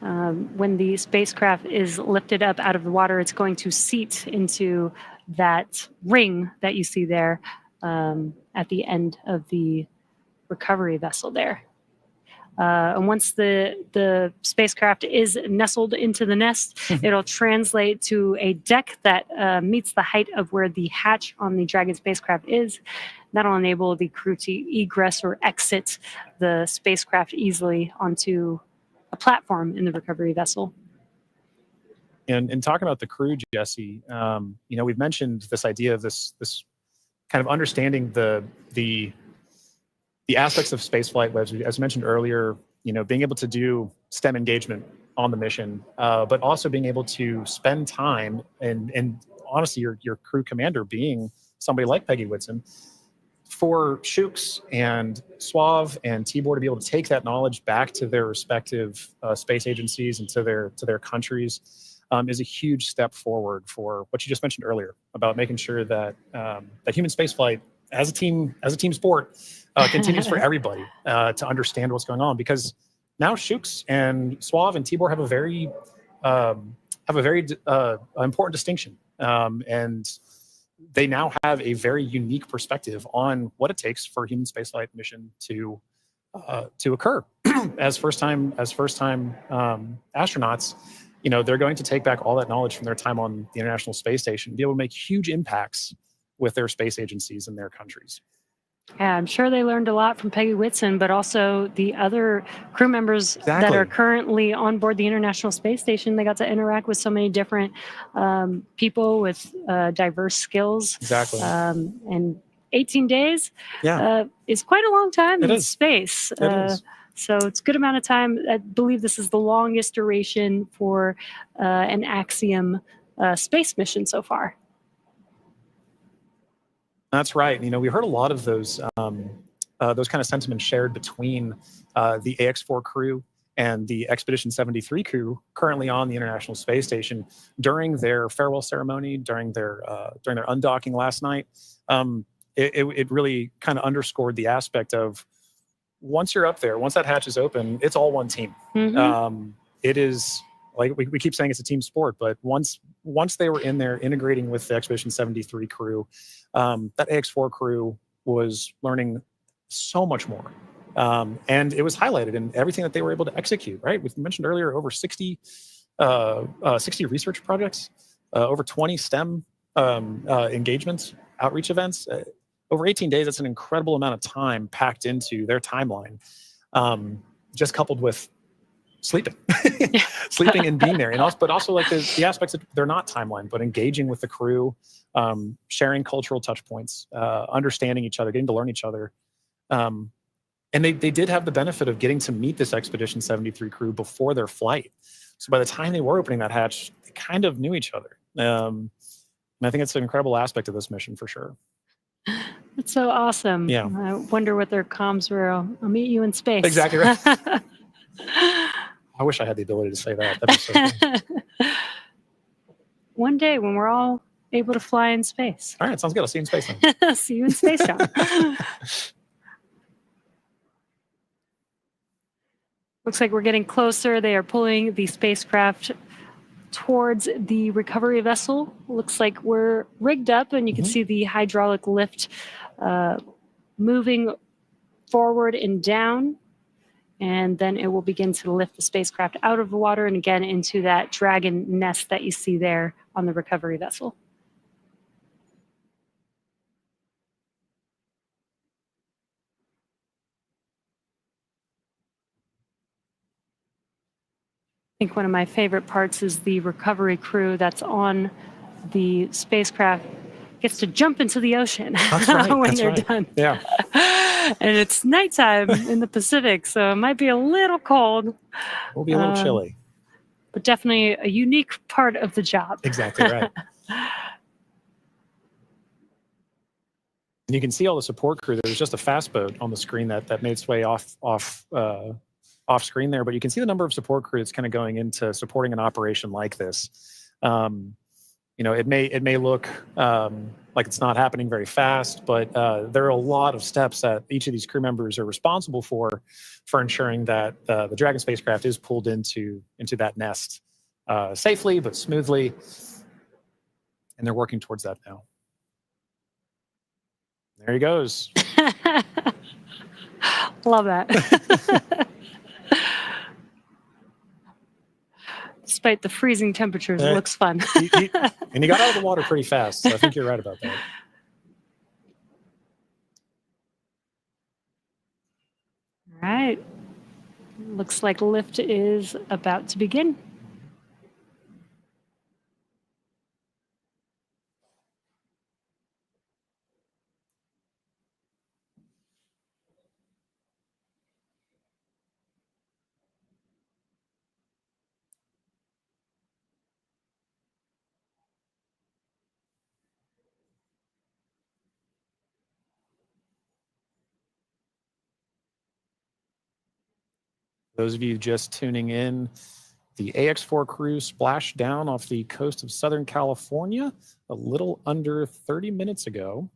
When the spacecraft is lifted up out of the water, it's going to seat into that ring that you see there at the end of the recovery vessel there. And once the spacecraft is nestled into the nest, it'll translate to a deck that meets the height of where the hatch on the Dragon spacecraft is. That'll enable the crew to egress or exit the spacecraft easily onto a platform in the recovery vessel. And talking about the crew, Jesse, we've mentioned this idea of this kind of understanding the aspects of spaceflight, as mentioned earlier, being able to do STEM engagement on the mission, but also being able to spend time and honestly, your crew commander being somebody like Peggy Whitson, for Shooks and Swav and Tibor to be able to take that knowledge back to their respective space agencies and to their countries is a huge step forward for what you just mentioned earlier about making sure that that human spaceflight as a team sport continues for everybody to understand what's going on, because now Shooks and Swav and Tibor have a very important distinction, and they now have a very unique perspective on what it takes for a human spaceflight mission to occur. as first time astronauts, they're going to take back all that knowledge from their time on the International Space Station, be able to make huge impacts with their space agencies in their countries. Yeah, I'm sure they learned a lot from Peggy Whitson, but also the other crew members that are currently on board the International Space Station. They got to interact with so many different people with diverse skills. Exactly. And 18 days is quite a long time in space. It is. So it's a good amount of time. I believe this is the longest duration for an Axiom space mission so far. That's right. We heard a lot of those kind of sentiments shared between the AX-4 crew and the Expedition 73 crew currently on the International Space Station during their farewell ceremony, during their undocking last night. It really kind of underscored the aspect of once you're up there, once that hatch is open, it's all one team. Mm-hmm. It is like we keep saying it's a team sport, but once they were in there integrating with the Expedition 73 crew, that AX-4 crew was learning so much more. And it was highlighted in everything that they were able to execute, right? We mentioned earlier over 60 research projects, over 20 STEM engagements, outreach events. Over 18 days, that's an incredible amount of time packed into their timeline, just coupled with sleeping, sleeping and being there. And also, but also like the aspects that they're not timeline, but engaging with the crew, sharing cultural touch points, understanding each other, getting to learn each other. And they did have the benefit of getting to meet this Expedition 73 crew before their flight. So by the time they were opening that hatch, they kind of knew each other. And I think it's an incredible aspect of this mission for sure. That's so awesome. Yeah. I wonder what their comms were. I'll meet you in space. Exactly right. I wish I had the ability to say that. That'd be so cool. One day when we're all able to fly in space. All right, sounds good. I'll see you in space then. See you in space, John. Looks like we're getting closer. They are pulling the spacecraft towards the recovery vessel. Looks like we're rigged up, and you can see the hydraulic lift moving forward and down. And then it will begin to lift the spacecraft out of the water and again into that Dragon nest that you see there on the recovery vessel. I think one of my favorite parts is the recovery crew that's on the spacecraft gets to jump into the ocean when they're done. Yeah. And it's nighttime in the Pacific, so it might be a little cold. We'll be a little chilly. But definitely a unique part of the job. Exactly right. And you can see all the support crew. There's just a fast boat on the screen that made its way off screen there, but you can see the number of support crew that's kind of going into supporting an operation like this. You know, it may look like it's not happening very fast, but there are a lot of steps that each of these crew members are responsible for ensuring that the Dragon spacecraft is pulled into that nest safely but smoothly, and they're working towards that now. There he goes. Love that. Despite the freezing temperatures, it looks fun. And he got out of the water pretty fast, so I think you're right about that. All right. Looks like lift is about to begin. Those of you just tuning in, the AX4 crew splashed down off the coast of Southern California a little under 30 minutes ago.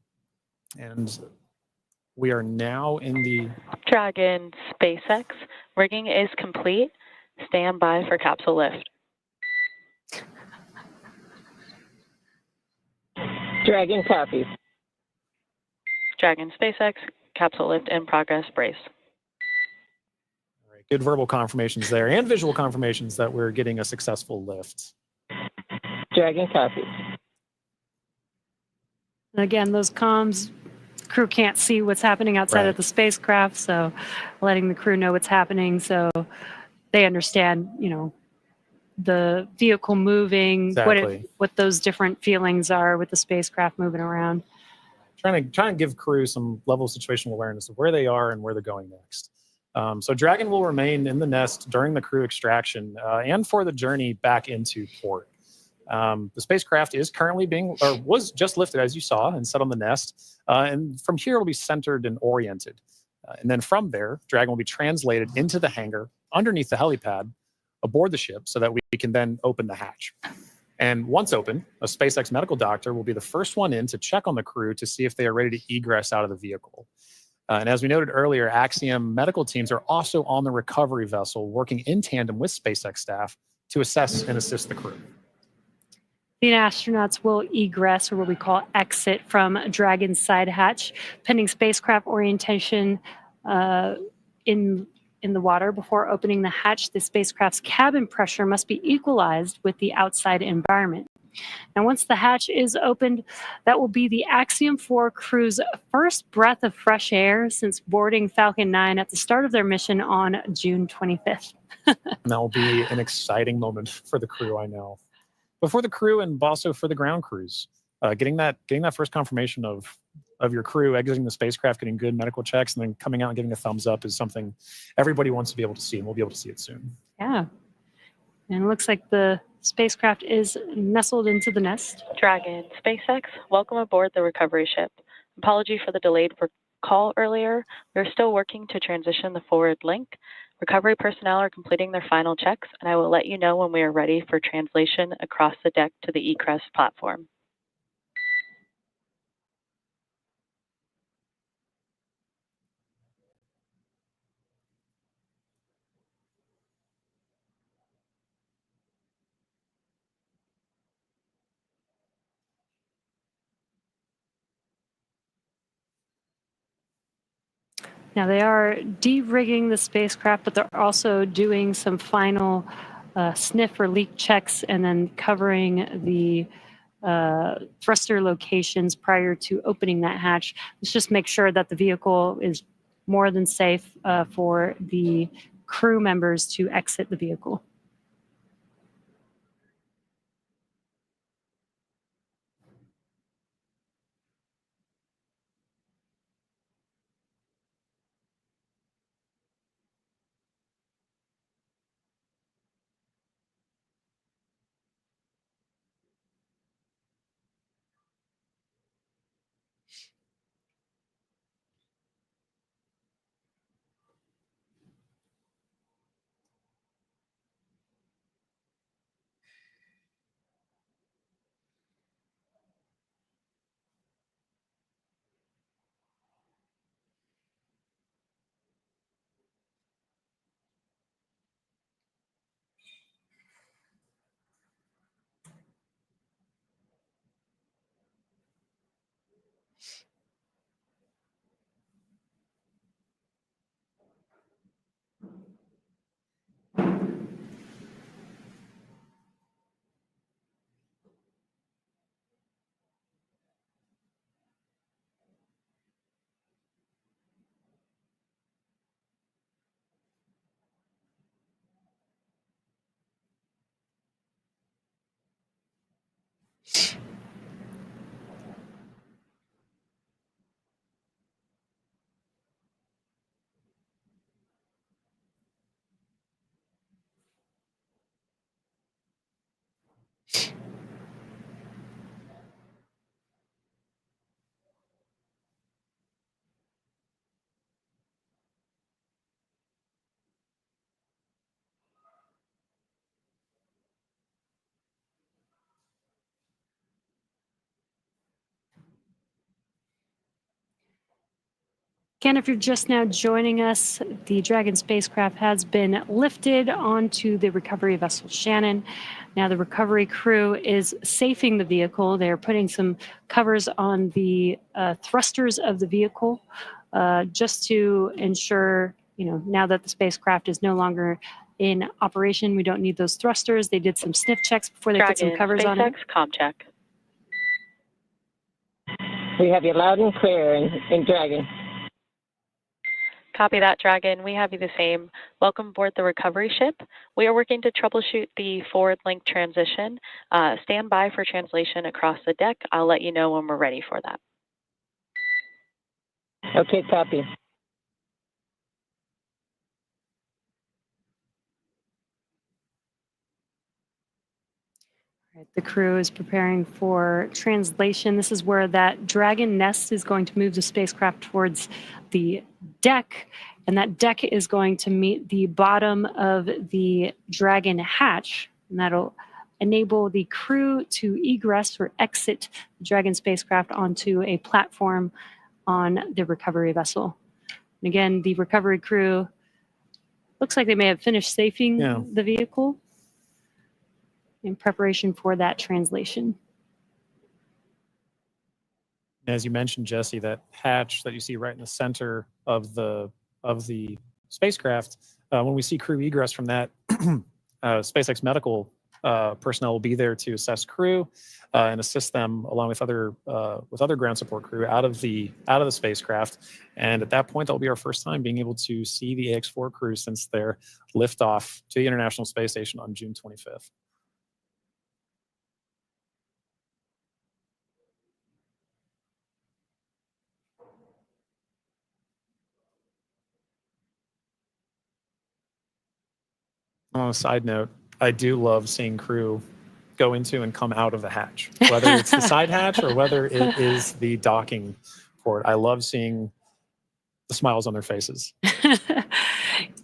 And we are now in the Dragon SpaceX. Rigging is complete. Stand by for capsule lift. Dragon copies. Dragon SpaceX. Capsule lift in progress. Brace. good verbal confirmations there and visual confirmations that we're getting a successful lift. Dragon copy. Again, those comms, crew can't see what's happening outside of the spacecraft, so letting the crew know what's happening so they understand, you know, the vehicle moving, what those different feelings are with the spacecraft moving around. Trying to give crew some level of situational awareness of where they are and where they're going next. So Dragon will remain in the nest during the crew extraction and for the journey back into port. The spacecraft is currently was just lifted, as you saw, and set on the nest. And from here, it will be centered and oriented. And then from there, Dragon will be translated into the hangar underneath the helipad aboard the ship so that we can then open the hatch. And once open, a SpaceX medical doctor will be the first one in to check on the crew to see if they are ready to egress out of the vehicle. And as we noted earlier, Axiom medical teams are also on the recovery vessel working in tandem with SpaceX staff to assess and assist the crew. The astronauts will egress, or what we call exit, from Dragon's side hatch, pending spacecraft orientation in the water. Before opening the hatch, the spacecraft's cabin pressure must be equalized with the outside environment. Now, once the hatch is opened, that will be the Axiom 4 crew's first breath of fresh air since boarding Falcon 9 at the start of their mission on June 25th. And that will be an exciting moment for the crew, I know. But for the crew and also for the ground crews, getting that first confirmation of your crew exiting the spacecraft, getting good medical checks, and then coming out and giving a thumbs up is something everybody wants to be able to see, and we'll be able to see it soon. Yeah. And it looks like the spacecraft is nestled into the nest. Dragon, SpaceX, welcome aboard the recovery ship. Apology for the delayed call earlier. We're still working to transition the forward link. Recovery personnel are completing their final checks, and I will let you know when we are ready for translation across the deck to the eCrest platform. Now, they are de-rigging the spacecraft, but they're also doing some final sniff or leak checks and then covering the thruster locations prior to opening that hatch. Let's just make sure that the vehicle is more than safe for the crew members to exit the vehicle. Again, if you're just now joining us, the Dragon spacecraft has been lifted onto the recovery vessel Shannon. Now the recovery crew is safing the vehicle. They're putting some covers on the thrusters of the vehicle just to ensure, now that the spacecraft is no longer in operation, we don't need those thrusters. They did some sniff checks before they put some covers on it. SpaceX comm check. We have you loud and clear in Dragon. Copy that, Dragon. We have you the same. Welcome aboard the recovery ship. We are working to troubleshoot the forward link transition. Stand by for translation across the deck. I'll let you know when we're ready for that. Okay, copy. The crew is preparing for translation. This is where that Dragon nest is going to move the spacecraft towards the deck, and that deck is going to meet the bottom of the Dragon hatch, and that'll enable the crew to egress or exit the Dragon spacecraft onto a platform on the recovery vessel. And again, the recovery crew looks like they may have finished safing the vehicle in preparation for that translation. As you mentioned, Jesse, that hatch that you see right in the center of the spacecraft, when we see crew egress from that, SpaceX Medical personnel will be there to assess crew and assist them along with other ground support crew out of the spacecraft. And at that point, that'll be our first time being able to see the AX-4 crew since their liftoff to the International Space Station on June 25th. On a side note, I do love seeing crew go into and come out of the hatch, whether it's the side hatch or whether it is the docking port. I love seeing the smiles on their faces.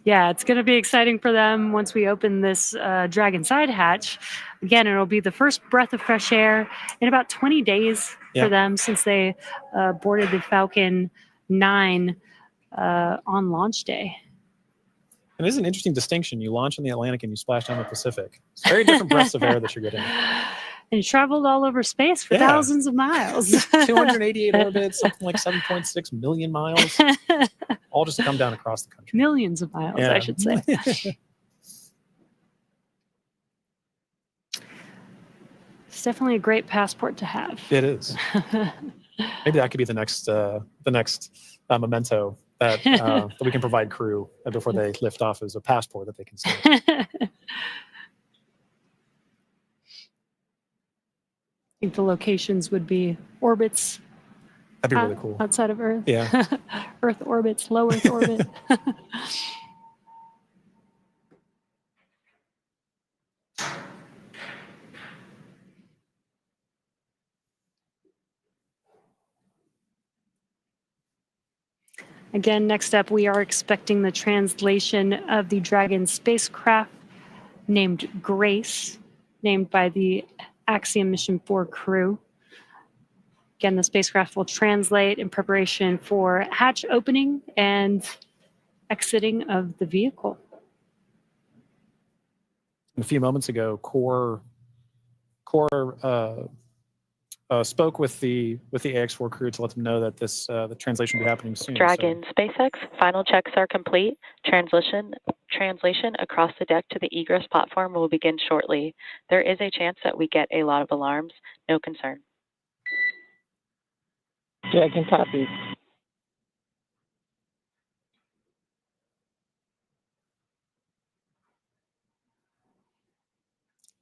Yeah, it's going to be exciting for them once we open this Dragon side hatch. Again, it'll be the first breath of fresh air in about 20 days for them since they boarded the Falcon 9 on launch day. And it is an interesting distinction. You launch in the Atlantic and you splash down the Pacific. It's very different breaths of air that you're getting. And you traveled all over space for thousands of miles. 288 orbits, something like 7.6 million miles, all just to come down across the country. Millions of miles, I should say. It's definitely a great passport to have. It is. Maybe that could be the next memento that we can provide crew before they lift off as a passport that they can see. I think the locations would be orbits. That'd be really cool. Outside of Earth. Yeah. Earth orbits, low Earth orbit. Again, next up, we are expecting the translation of the Dragon spacecraft named Grace, named by the Axiom Mission 4 crew. Again, the spacecraft will translate in preparation for hatch opening and exiting of the vehicle. A few moments ago, Core spoke with the AX-4 crew to let them know that the translation will be happening soon. Dragon SpaceX, final checks are complete. Translation across the deck to the egress platform will begin shortly. There is a chance that we get a lot of alarms. No concern. Dragon copies.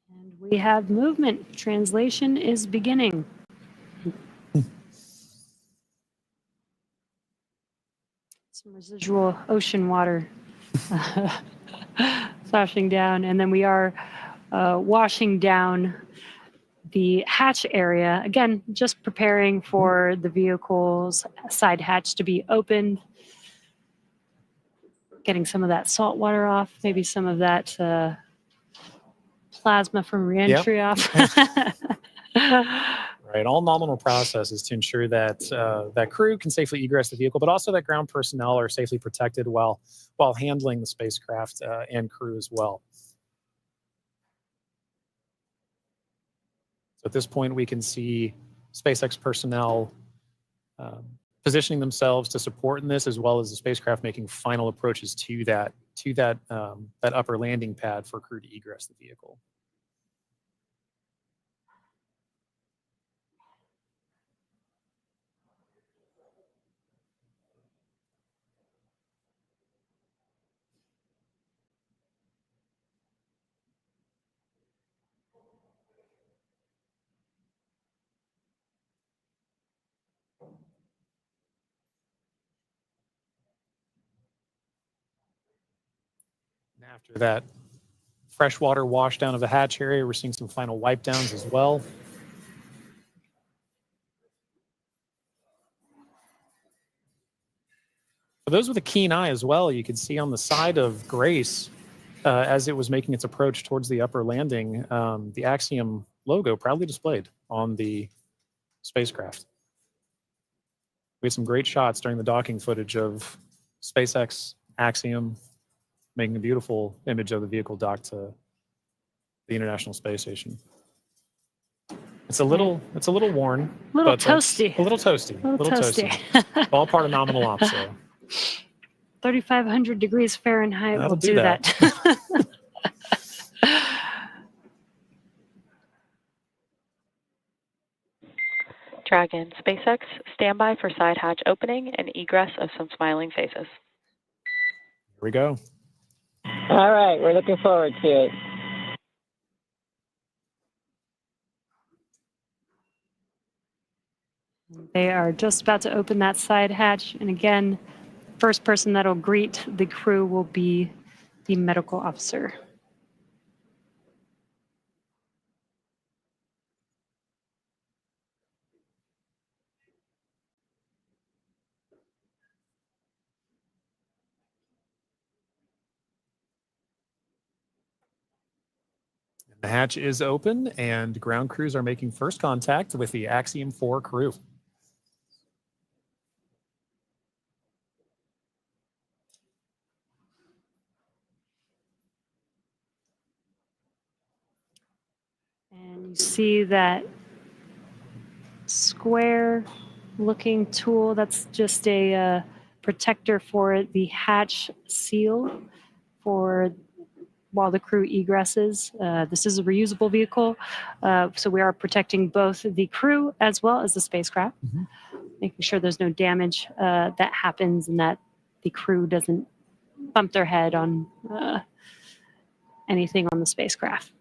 And we have movement. Translation is beginning. Some residual ocean water splashing down. And then we are washing down the hatch area. Again, just preparing for the vehicle's side hatch to be opened. Getting some of that salt water off, maybe some of that plasma from reentry off. Right, all nominal processes to ensure that that crew can safely egress the vehicle, but also that ground personnel are safely protected while handling the spacecraft and crew as well. So at this point, we can see SpaceX personnel positioning themselves to support in this, as well as the spacecraft making final approaches to that upper landing pad for crew to egress the vehicle. After that freshwater wash down of the hatch area, we're seeing some final wipe downs as well. For those with a keen eye as well, you can see on the side of Grace, as it was making its approach towards the upper landing, the Axiom logo proudly displayed on the spacecraft. We had some great shots during the docking footage of SpaceX, Axiom, making a beautiful image of the vehicle docked to the International Space Station. It's a little worn. A little toasty. A little toasty. All part of nominal ops, though. 3,500 degrees Fahrenheit will do that. Dragon, SpaceX, standby for side hatch opening and egress of some smiling faces. Here we go. All right, we're looking forward to it. They are just about to open that side hatch. And again, first person that'll greet the crew will be the medical officer. The hatch is open, and ground crews are making first contact with the Axiom 4 crew. And you see that square looking tool, that's just a protector for the hatch seal for while the crew egresses. This is a reusable vehicle, so we are protecting both the crew as well as the spacecraft, making sure there's no damage that happens and that the crew doesn't bump their head on anything on the spacecraft.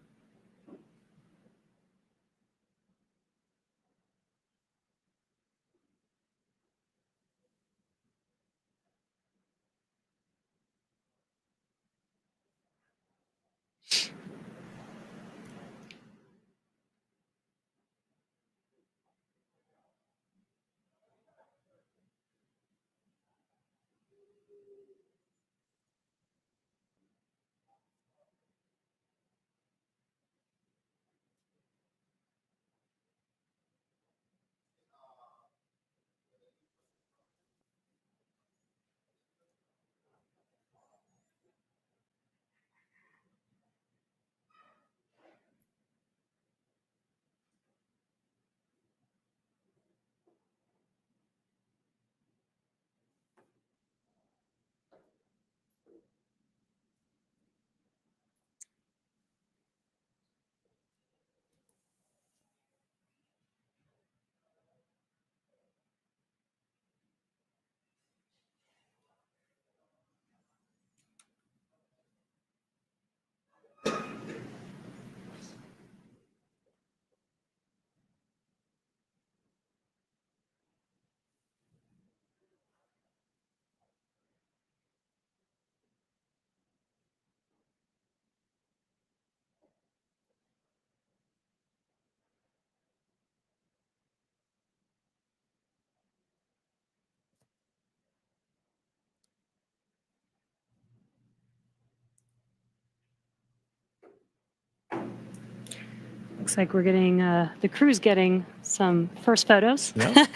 Looks like we're getting, the crew's getting some first photos. Yeah. That's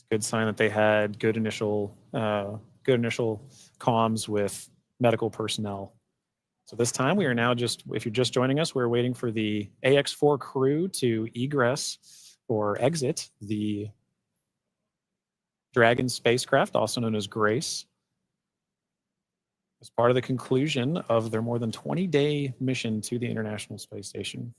a good sign that they had good initial comms with medical personnel. So this time we are now if you're just joining us, we're waiting for the AX4 crew to egress or exit the Dragon spacecraft, also known as Grace, as part of the conclusion of their more than 20-day mission to the International Space Station.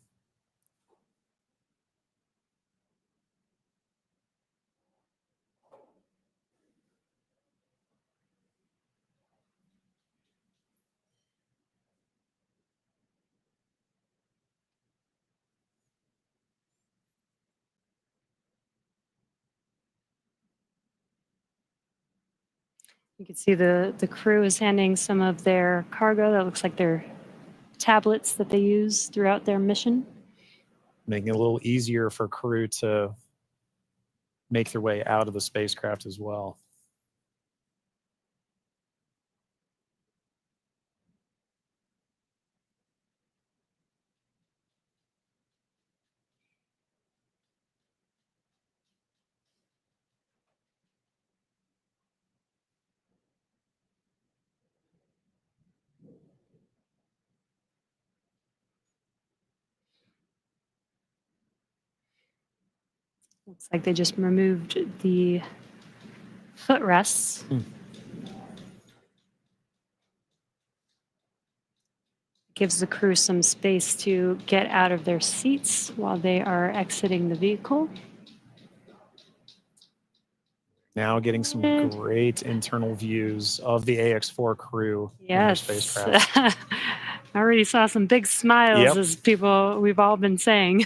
You can see the crew is handing some of their cargo. That looks like their tablets that they use throughout their mission. Making it a little easier for crew to make their way out of the spacecraft as well. Looks like they just removed the footrests. Gives the crew some space to get out of their seats while they are exiting the vehicle. Now getting some great internal views of the AX4 crew and their Yes. spacecraft. I already saw some big smiles Yep. as people, we've all been saying.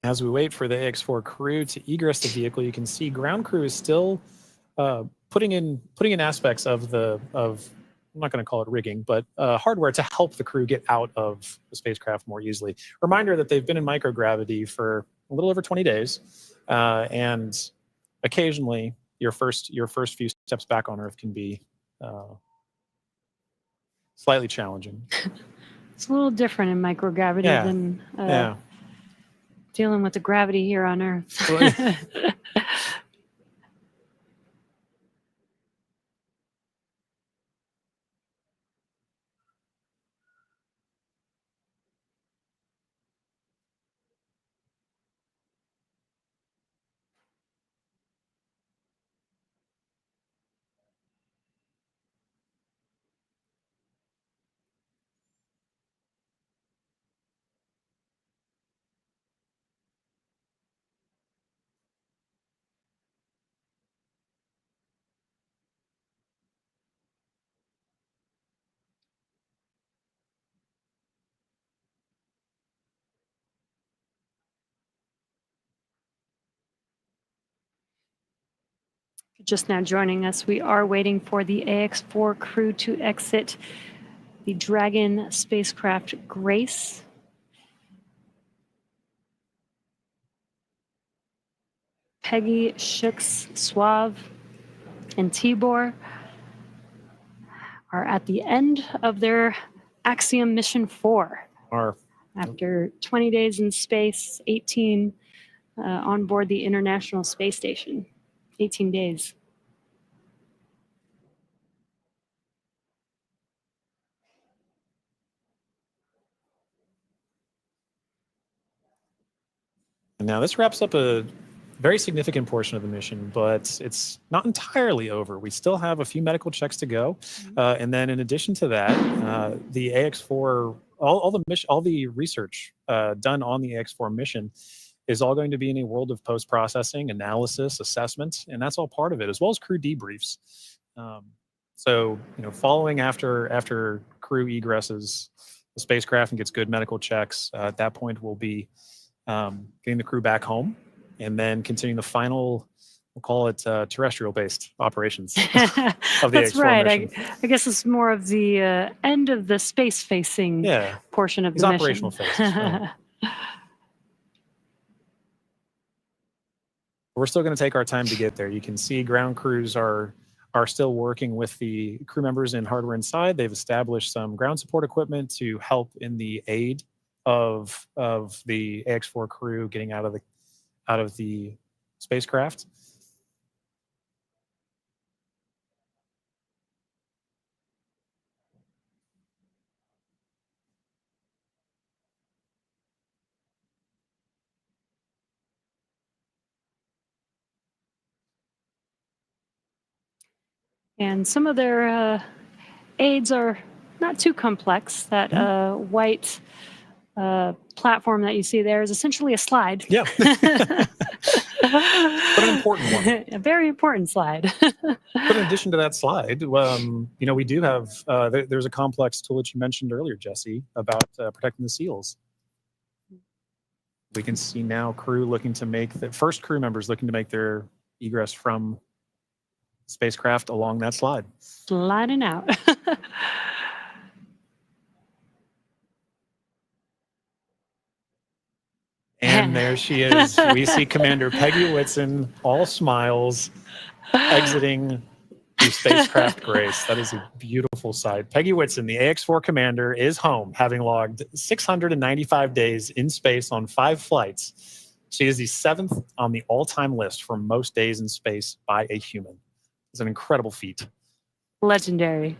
As we wait for the AX4 crew to egress the vehicle, you can see ground crew is still putting in aspects of I'm not going to call it rigging, but hardware to help the crew get out of the spacecraft more easily. Reminder that they've been in microgravity for a little over 20 days, and occasionally your first few steps back on Earth can be slightly challenging. It's a little different in microgravity than dealing with the gravity here on Earth. Just now joining us, we are waiting for the AX4 crew to exit the Dragon spacecraft Grace. Peggy, Shooks, Suave, and Tibor are at the end of their Axiom Mission 4. After 20 days in space, 18 on board the International Space Station. 18 days. And now this wraps up a very significant portion of the mission, but it's not entirely over. We still have a few medical checks to go. And then in addition to that, the AX4, all the research done on the AX4 mission is all going to be in a world of post-processing, analysis, assessment, and that's all part of it, as well as crew debriefs. So, following after crew egresses the spacecraft and gets good medical checks, at that point we'll be getting the crew back home and then continuing the final, we'll call it terrestrial-based operations of the That's AX4 right. mission. I guess it's more of the end of the space-facing portion of the mission. Operational phases. We're still going to take our time to get there. You can see ground crews are still working with the crew members and hardware inside. They've established some ground support equipment to help in the aid of the AX4 crew getting out of the spacecraft. And some of their aids are not too complex. That white platform that you see there is essentially a slide. Yeah. But an important one. A very important slide. But in addition to that slide, we do have, there's a complex tool that you mentioned earlier, Jesse, about protecting the seals. We can see now crew looking to make, the first crew members looking to make their egress from spacecraft along that slide. Sliding out. And there she is. We see Commander Peggy Whitson, all smiles, exiting the spacecraft Grace. That is a beautiful sight. Peggy Whitson, the AX4 commander, is home, having logged 695 days in space on 5 flights. She is the 7th on the all-time list for most days in space by a human. It's an incredible feat. Legendary.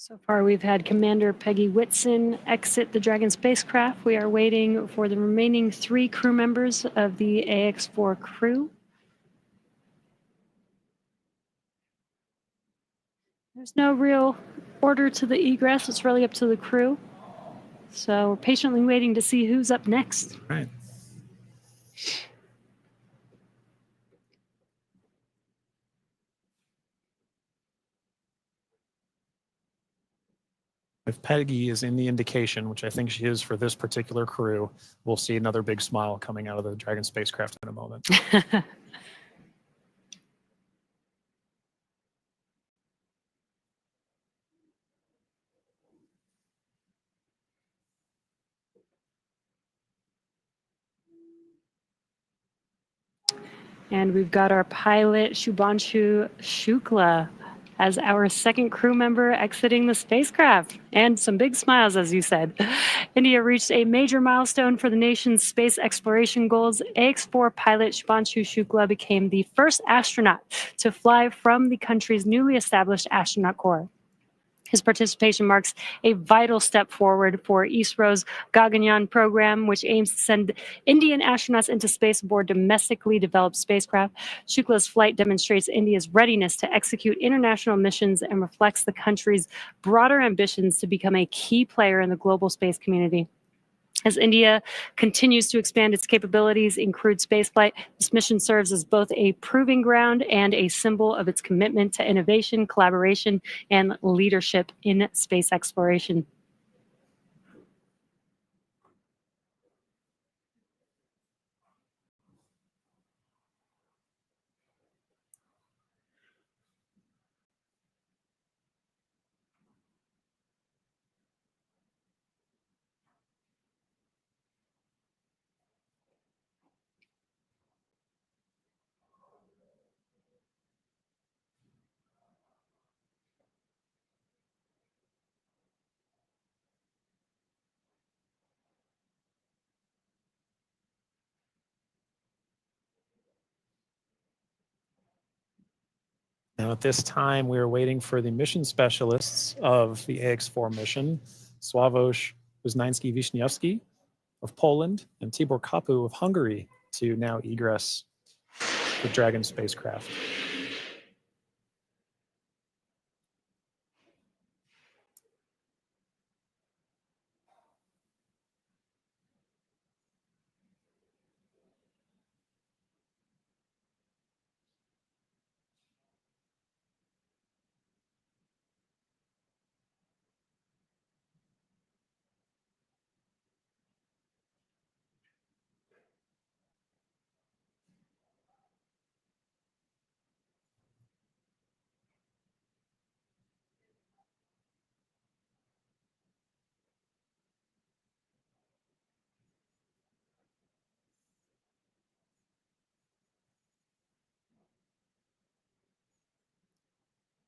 So far, we've had Commander Peggy Whitson exit the Dragon spacecraft. We are waiting for the remaining 3 crew members of the AX-4 crew. There's no real order to the egress. It's really up to the crew. So we're patiently waiting to see who's up next. Right. If Peggy is in the indication, which I think she is for this particular crew, we'll see another big smile coming out of the Dragon spacecraft in a moment. And we've got our pilot, Shubhanshu Shukla, as our second crew member exiting the spacecraft. And some big smiles, as you said. India reached a major milestone for the nation's space exploration goals. AX-4 pilot Shubhanshu Shukla became the first astronaut to fly from the country's newly established astronaut corps. His participation marks a vital step forward for ISRO's Gaganyaan program, which aims to send Indian astronauts into space aboard domestically developed spacecraft. Shukla's flight demonstrates India's readiness to execute international missions and reflects the country's broader ambitions to become a key player in the global space community. As India continues to expand its capabilities in crewed spaceflight, this mission serves as both a proving ground and a symbol of its commitment to innovation, collaboration, and leadership in space exploration. Now, at this time, we are waiting for the mission specialists of the AX-4 mission, Sławosz Uznański-Wiśniewski of Poland and Tibor Kapu of Hungary, to now egress the Dragon spacecraft.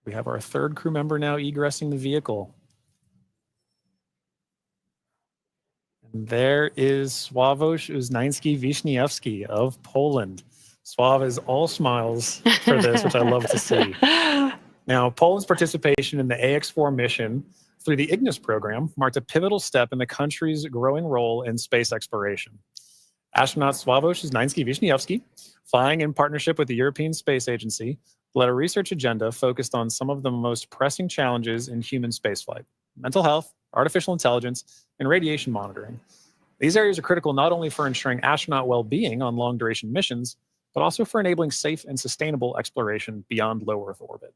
We have our third crew member now egressing the vehicle. And there is Sławosz Uznański-Wiśniewski of Poland. Sław is all smiles for this, which I love to see. Now, Poland's participation in the AX-4 mission through the Ignis program marked a pivotal step in the country's growing role in space exploration. Astronaut Sławosz Uznański-Wiśniewski, flying in partnership with the European Space Agency, led a research agenda focused on some of the most pressing challenges in human spaceflight: mental health, artificial intelligence, and radiation monitoring. These areas are critical not only for ensuring astronaut well-being on long-duration missions, but also for enabling safe and sustainable exploration beyond low Earth orbit.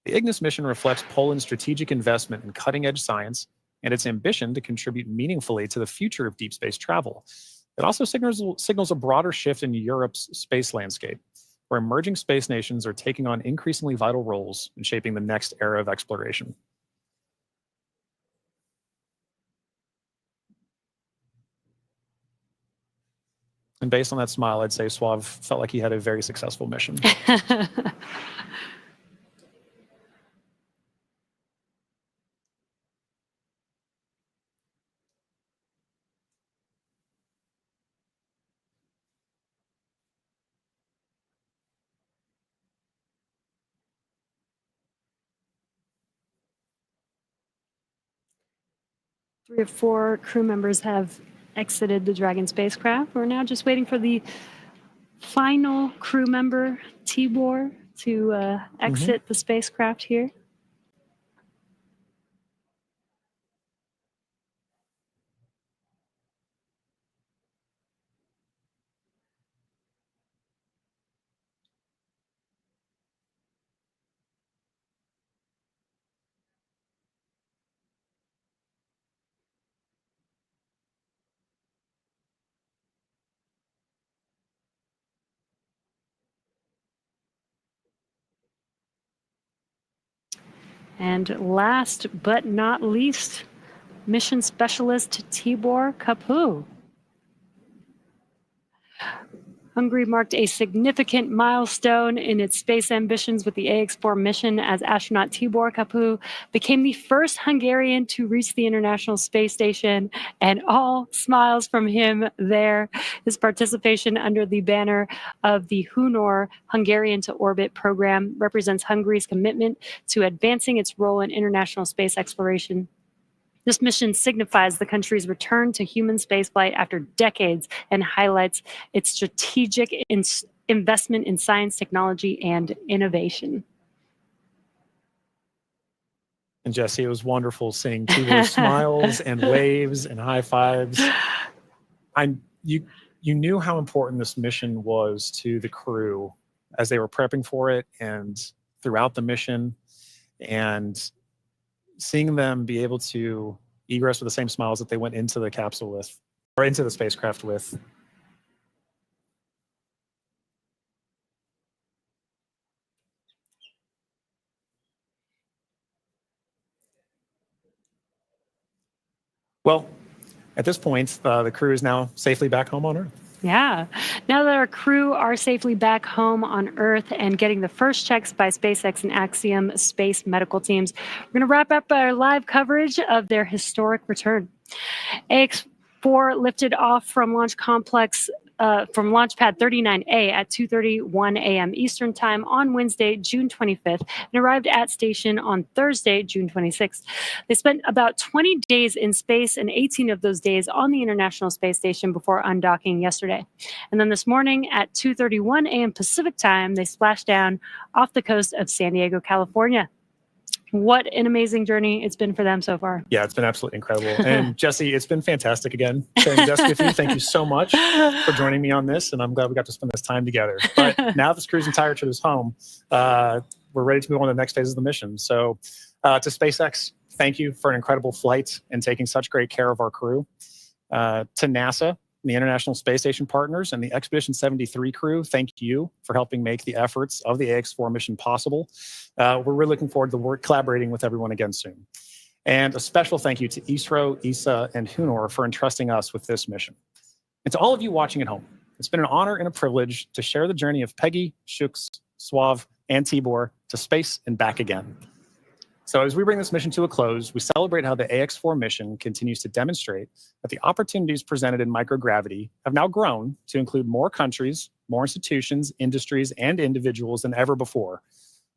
The Ignis mission reflects Poland's strategic investment in cutting-edge science and its ambition to contribute meaningfully to the future of deep space travel. It also signals a broader shift in Europe's space landscape, where emerging space nations are taking on increasingly vital roles in shaping the next era of exploration. And based on that smile, I'd say Sław felt like he had a very successful mission. 3 of 4 crew members have exited the Dragon spacecraft. We're now just waiting for the final crew member, Tibor, to exit the spacecraft here. And last but not least, mission specialist Tibor Kapu. Hungary marked a significant milestone in its space ambitions with the AX4 mission, as astronaut Tibor Kapu became the first Hungarian to reach the International Space Station, and all smiles from him there. His participation under the banner of the Hunor Hungarian to Orbit program represents Hungary's commitment to advancing its role in international space exploration. This mission signifies the country's return to human spaceflight after decades and highlights its strategic investment in science, technology, and innovation. And Jesse, it was wonderful seeing Tibor's smiles and waves and high fives. You knew how important this mission was to the crew as they were prepping for it and throughout the mission, and seeing them be able to egress with the same smiles that they went into the capsule with, or into the spacecraft with. Well, at this point, the crew is now safely back home on Earth. Yeah. Now that our crew are safely back home on Earth and getting the first checks by SpaceX and Axiom space medical teams, we're going to wrap up our live coverage of their historic return. AX4 lifted off from Launch Complex from Launch Pad 39A at 2:31 a.m. Eastern Time on Wednesday, June 25th, and arrived at station on Thursday, June 26th. They spent about 20 days in space and 18 of those days on the International Space Station before undocking yesterday. And then this morning at 2:31 a.m. Pacific Time, they splashed down off the coast of San Diego, California. What an amazing journey it's been for them so far. Yeah, it's been absolutely incredible. And Jesse, it's been fantastic again sharing desk with you. Thank you so much for joining me on this, and I'm glad we got to spend this time together. But now this crew's entire trip is home, we're ready to move on to the next phase of the mission. So to SpaceX, thank you for an incredible flight and taking such great care of our crew. To NASA, the International Space Station partners, and the Expedition 73 crew, thank you for helping make the efforts of the AX4 mission possible. We're really looking forward to collaborating with everyone again soon. And a special thank you to ISRO, ESA, and Hunor for entrusting us with this mission. And to all of you watching at home, it's been an honor and a privilege to share the journey of Peggy, Shuks, Sław, and Tibor to space and back again. So as we bring this mission to a close, we celebrate how the AX4 mission continues to demonstrate that the opportunities presented in microgravity have now grown to include more countries, more institutions, industries, and individuals than ever before.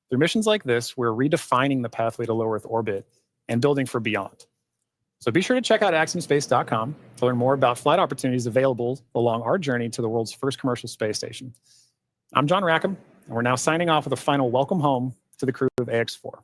Through missions like this, we're redefining the pathway to low Earth orbit and building for beyond. So be sure to check out axiomspace.com to learn more about flight opportunities available along our journey to the world's first commercial space station. I'm John Rackham, and we're now signing off with a final welcome home to the crew of AX4.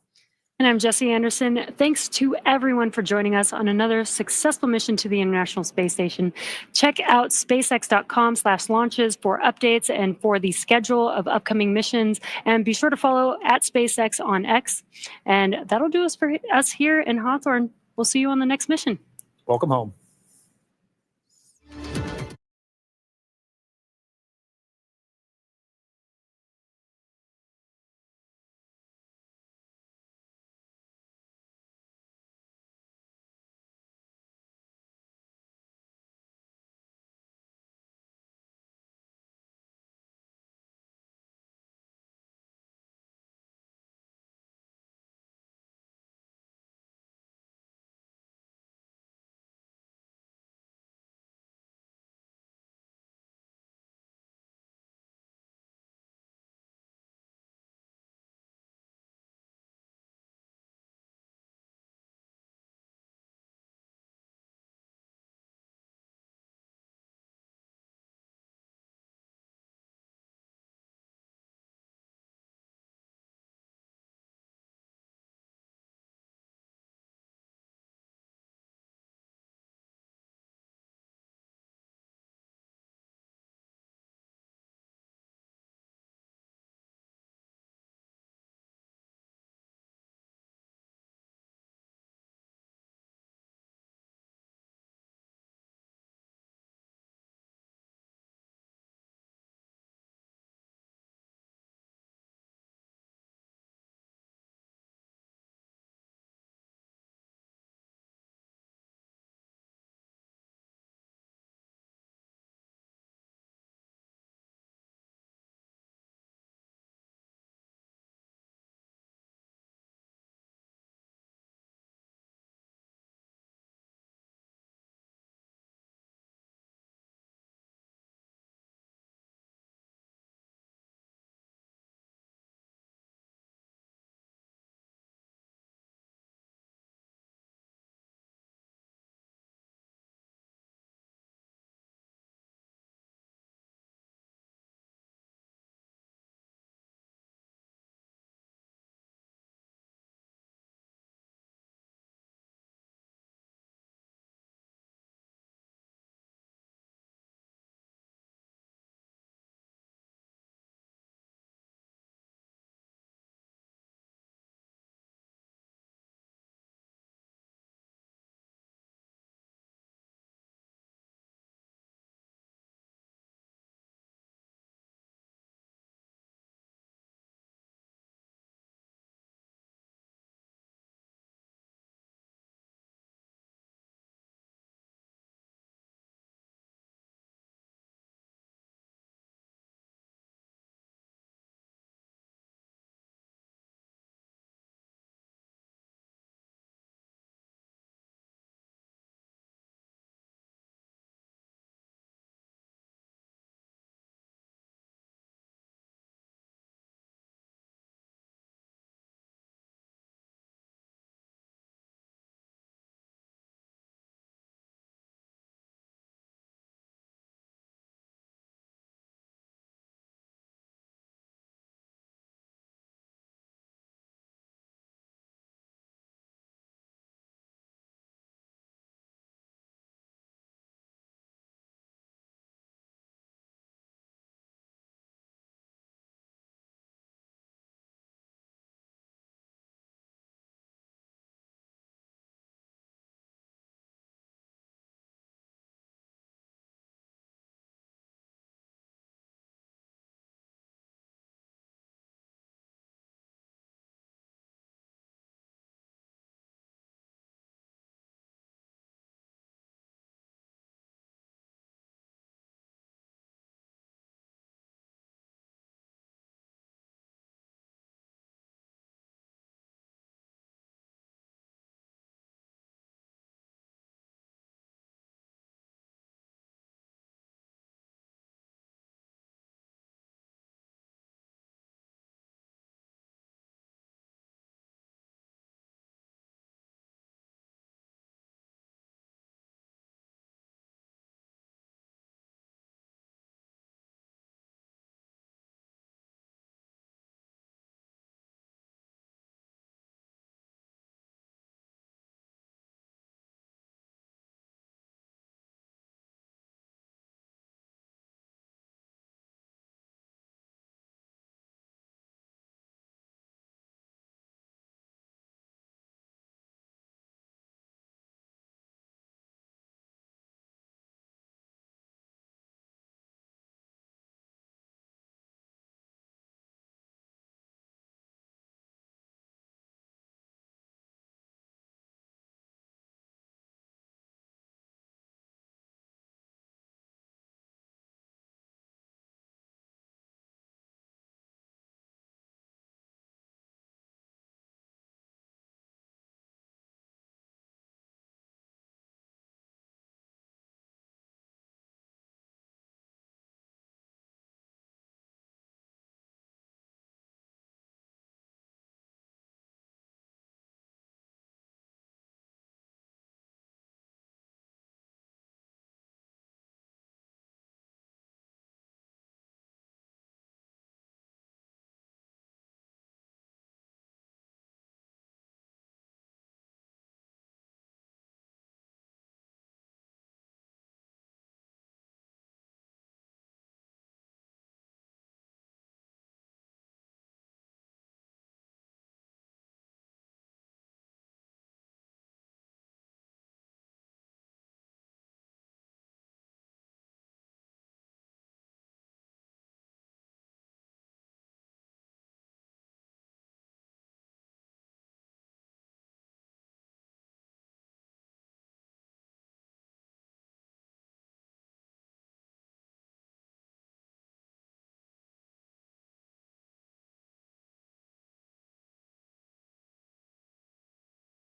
And I'm Jesse Anderson. Thanks to everyone for joining us on another successful mission to the International Space Station. Check out spacex.com/launches for updates and for the schedule of upcoming missions. And be sure to follow at SpaceX on X. And that'll do us for us here in Hawthorne. We'll see you on the next mission. Welcome home.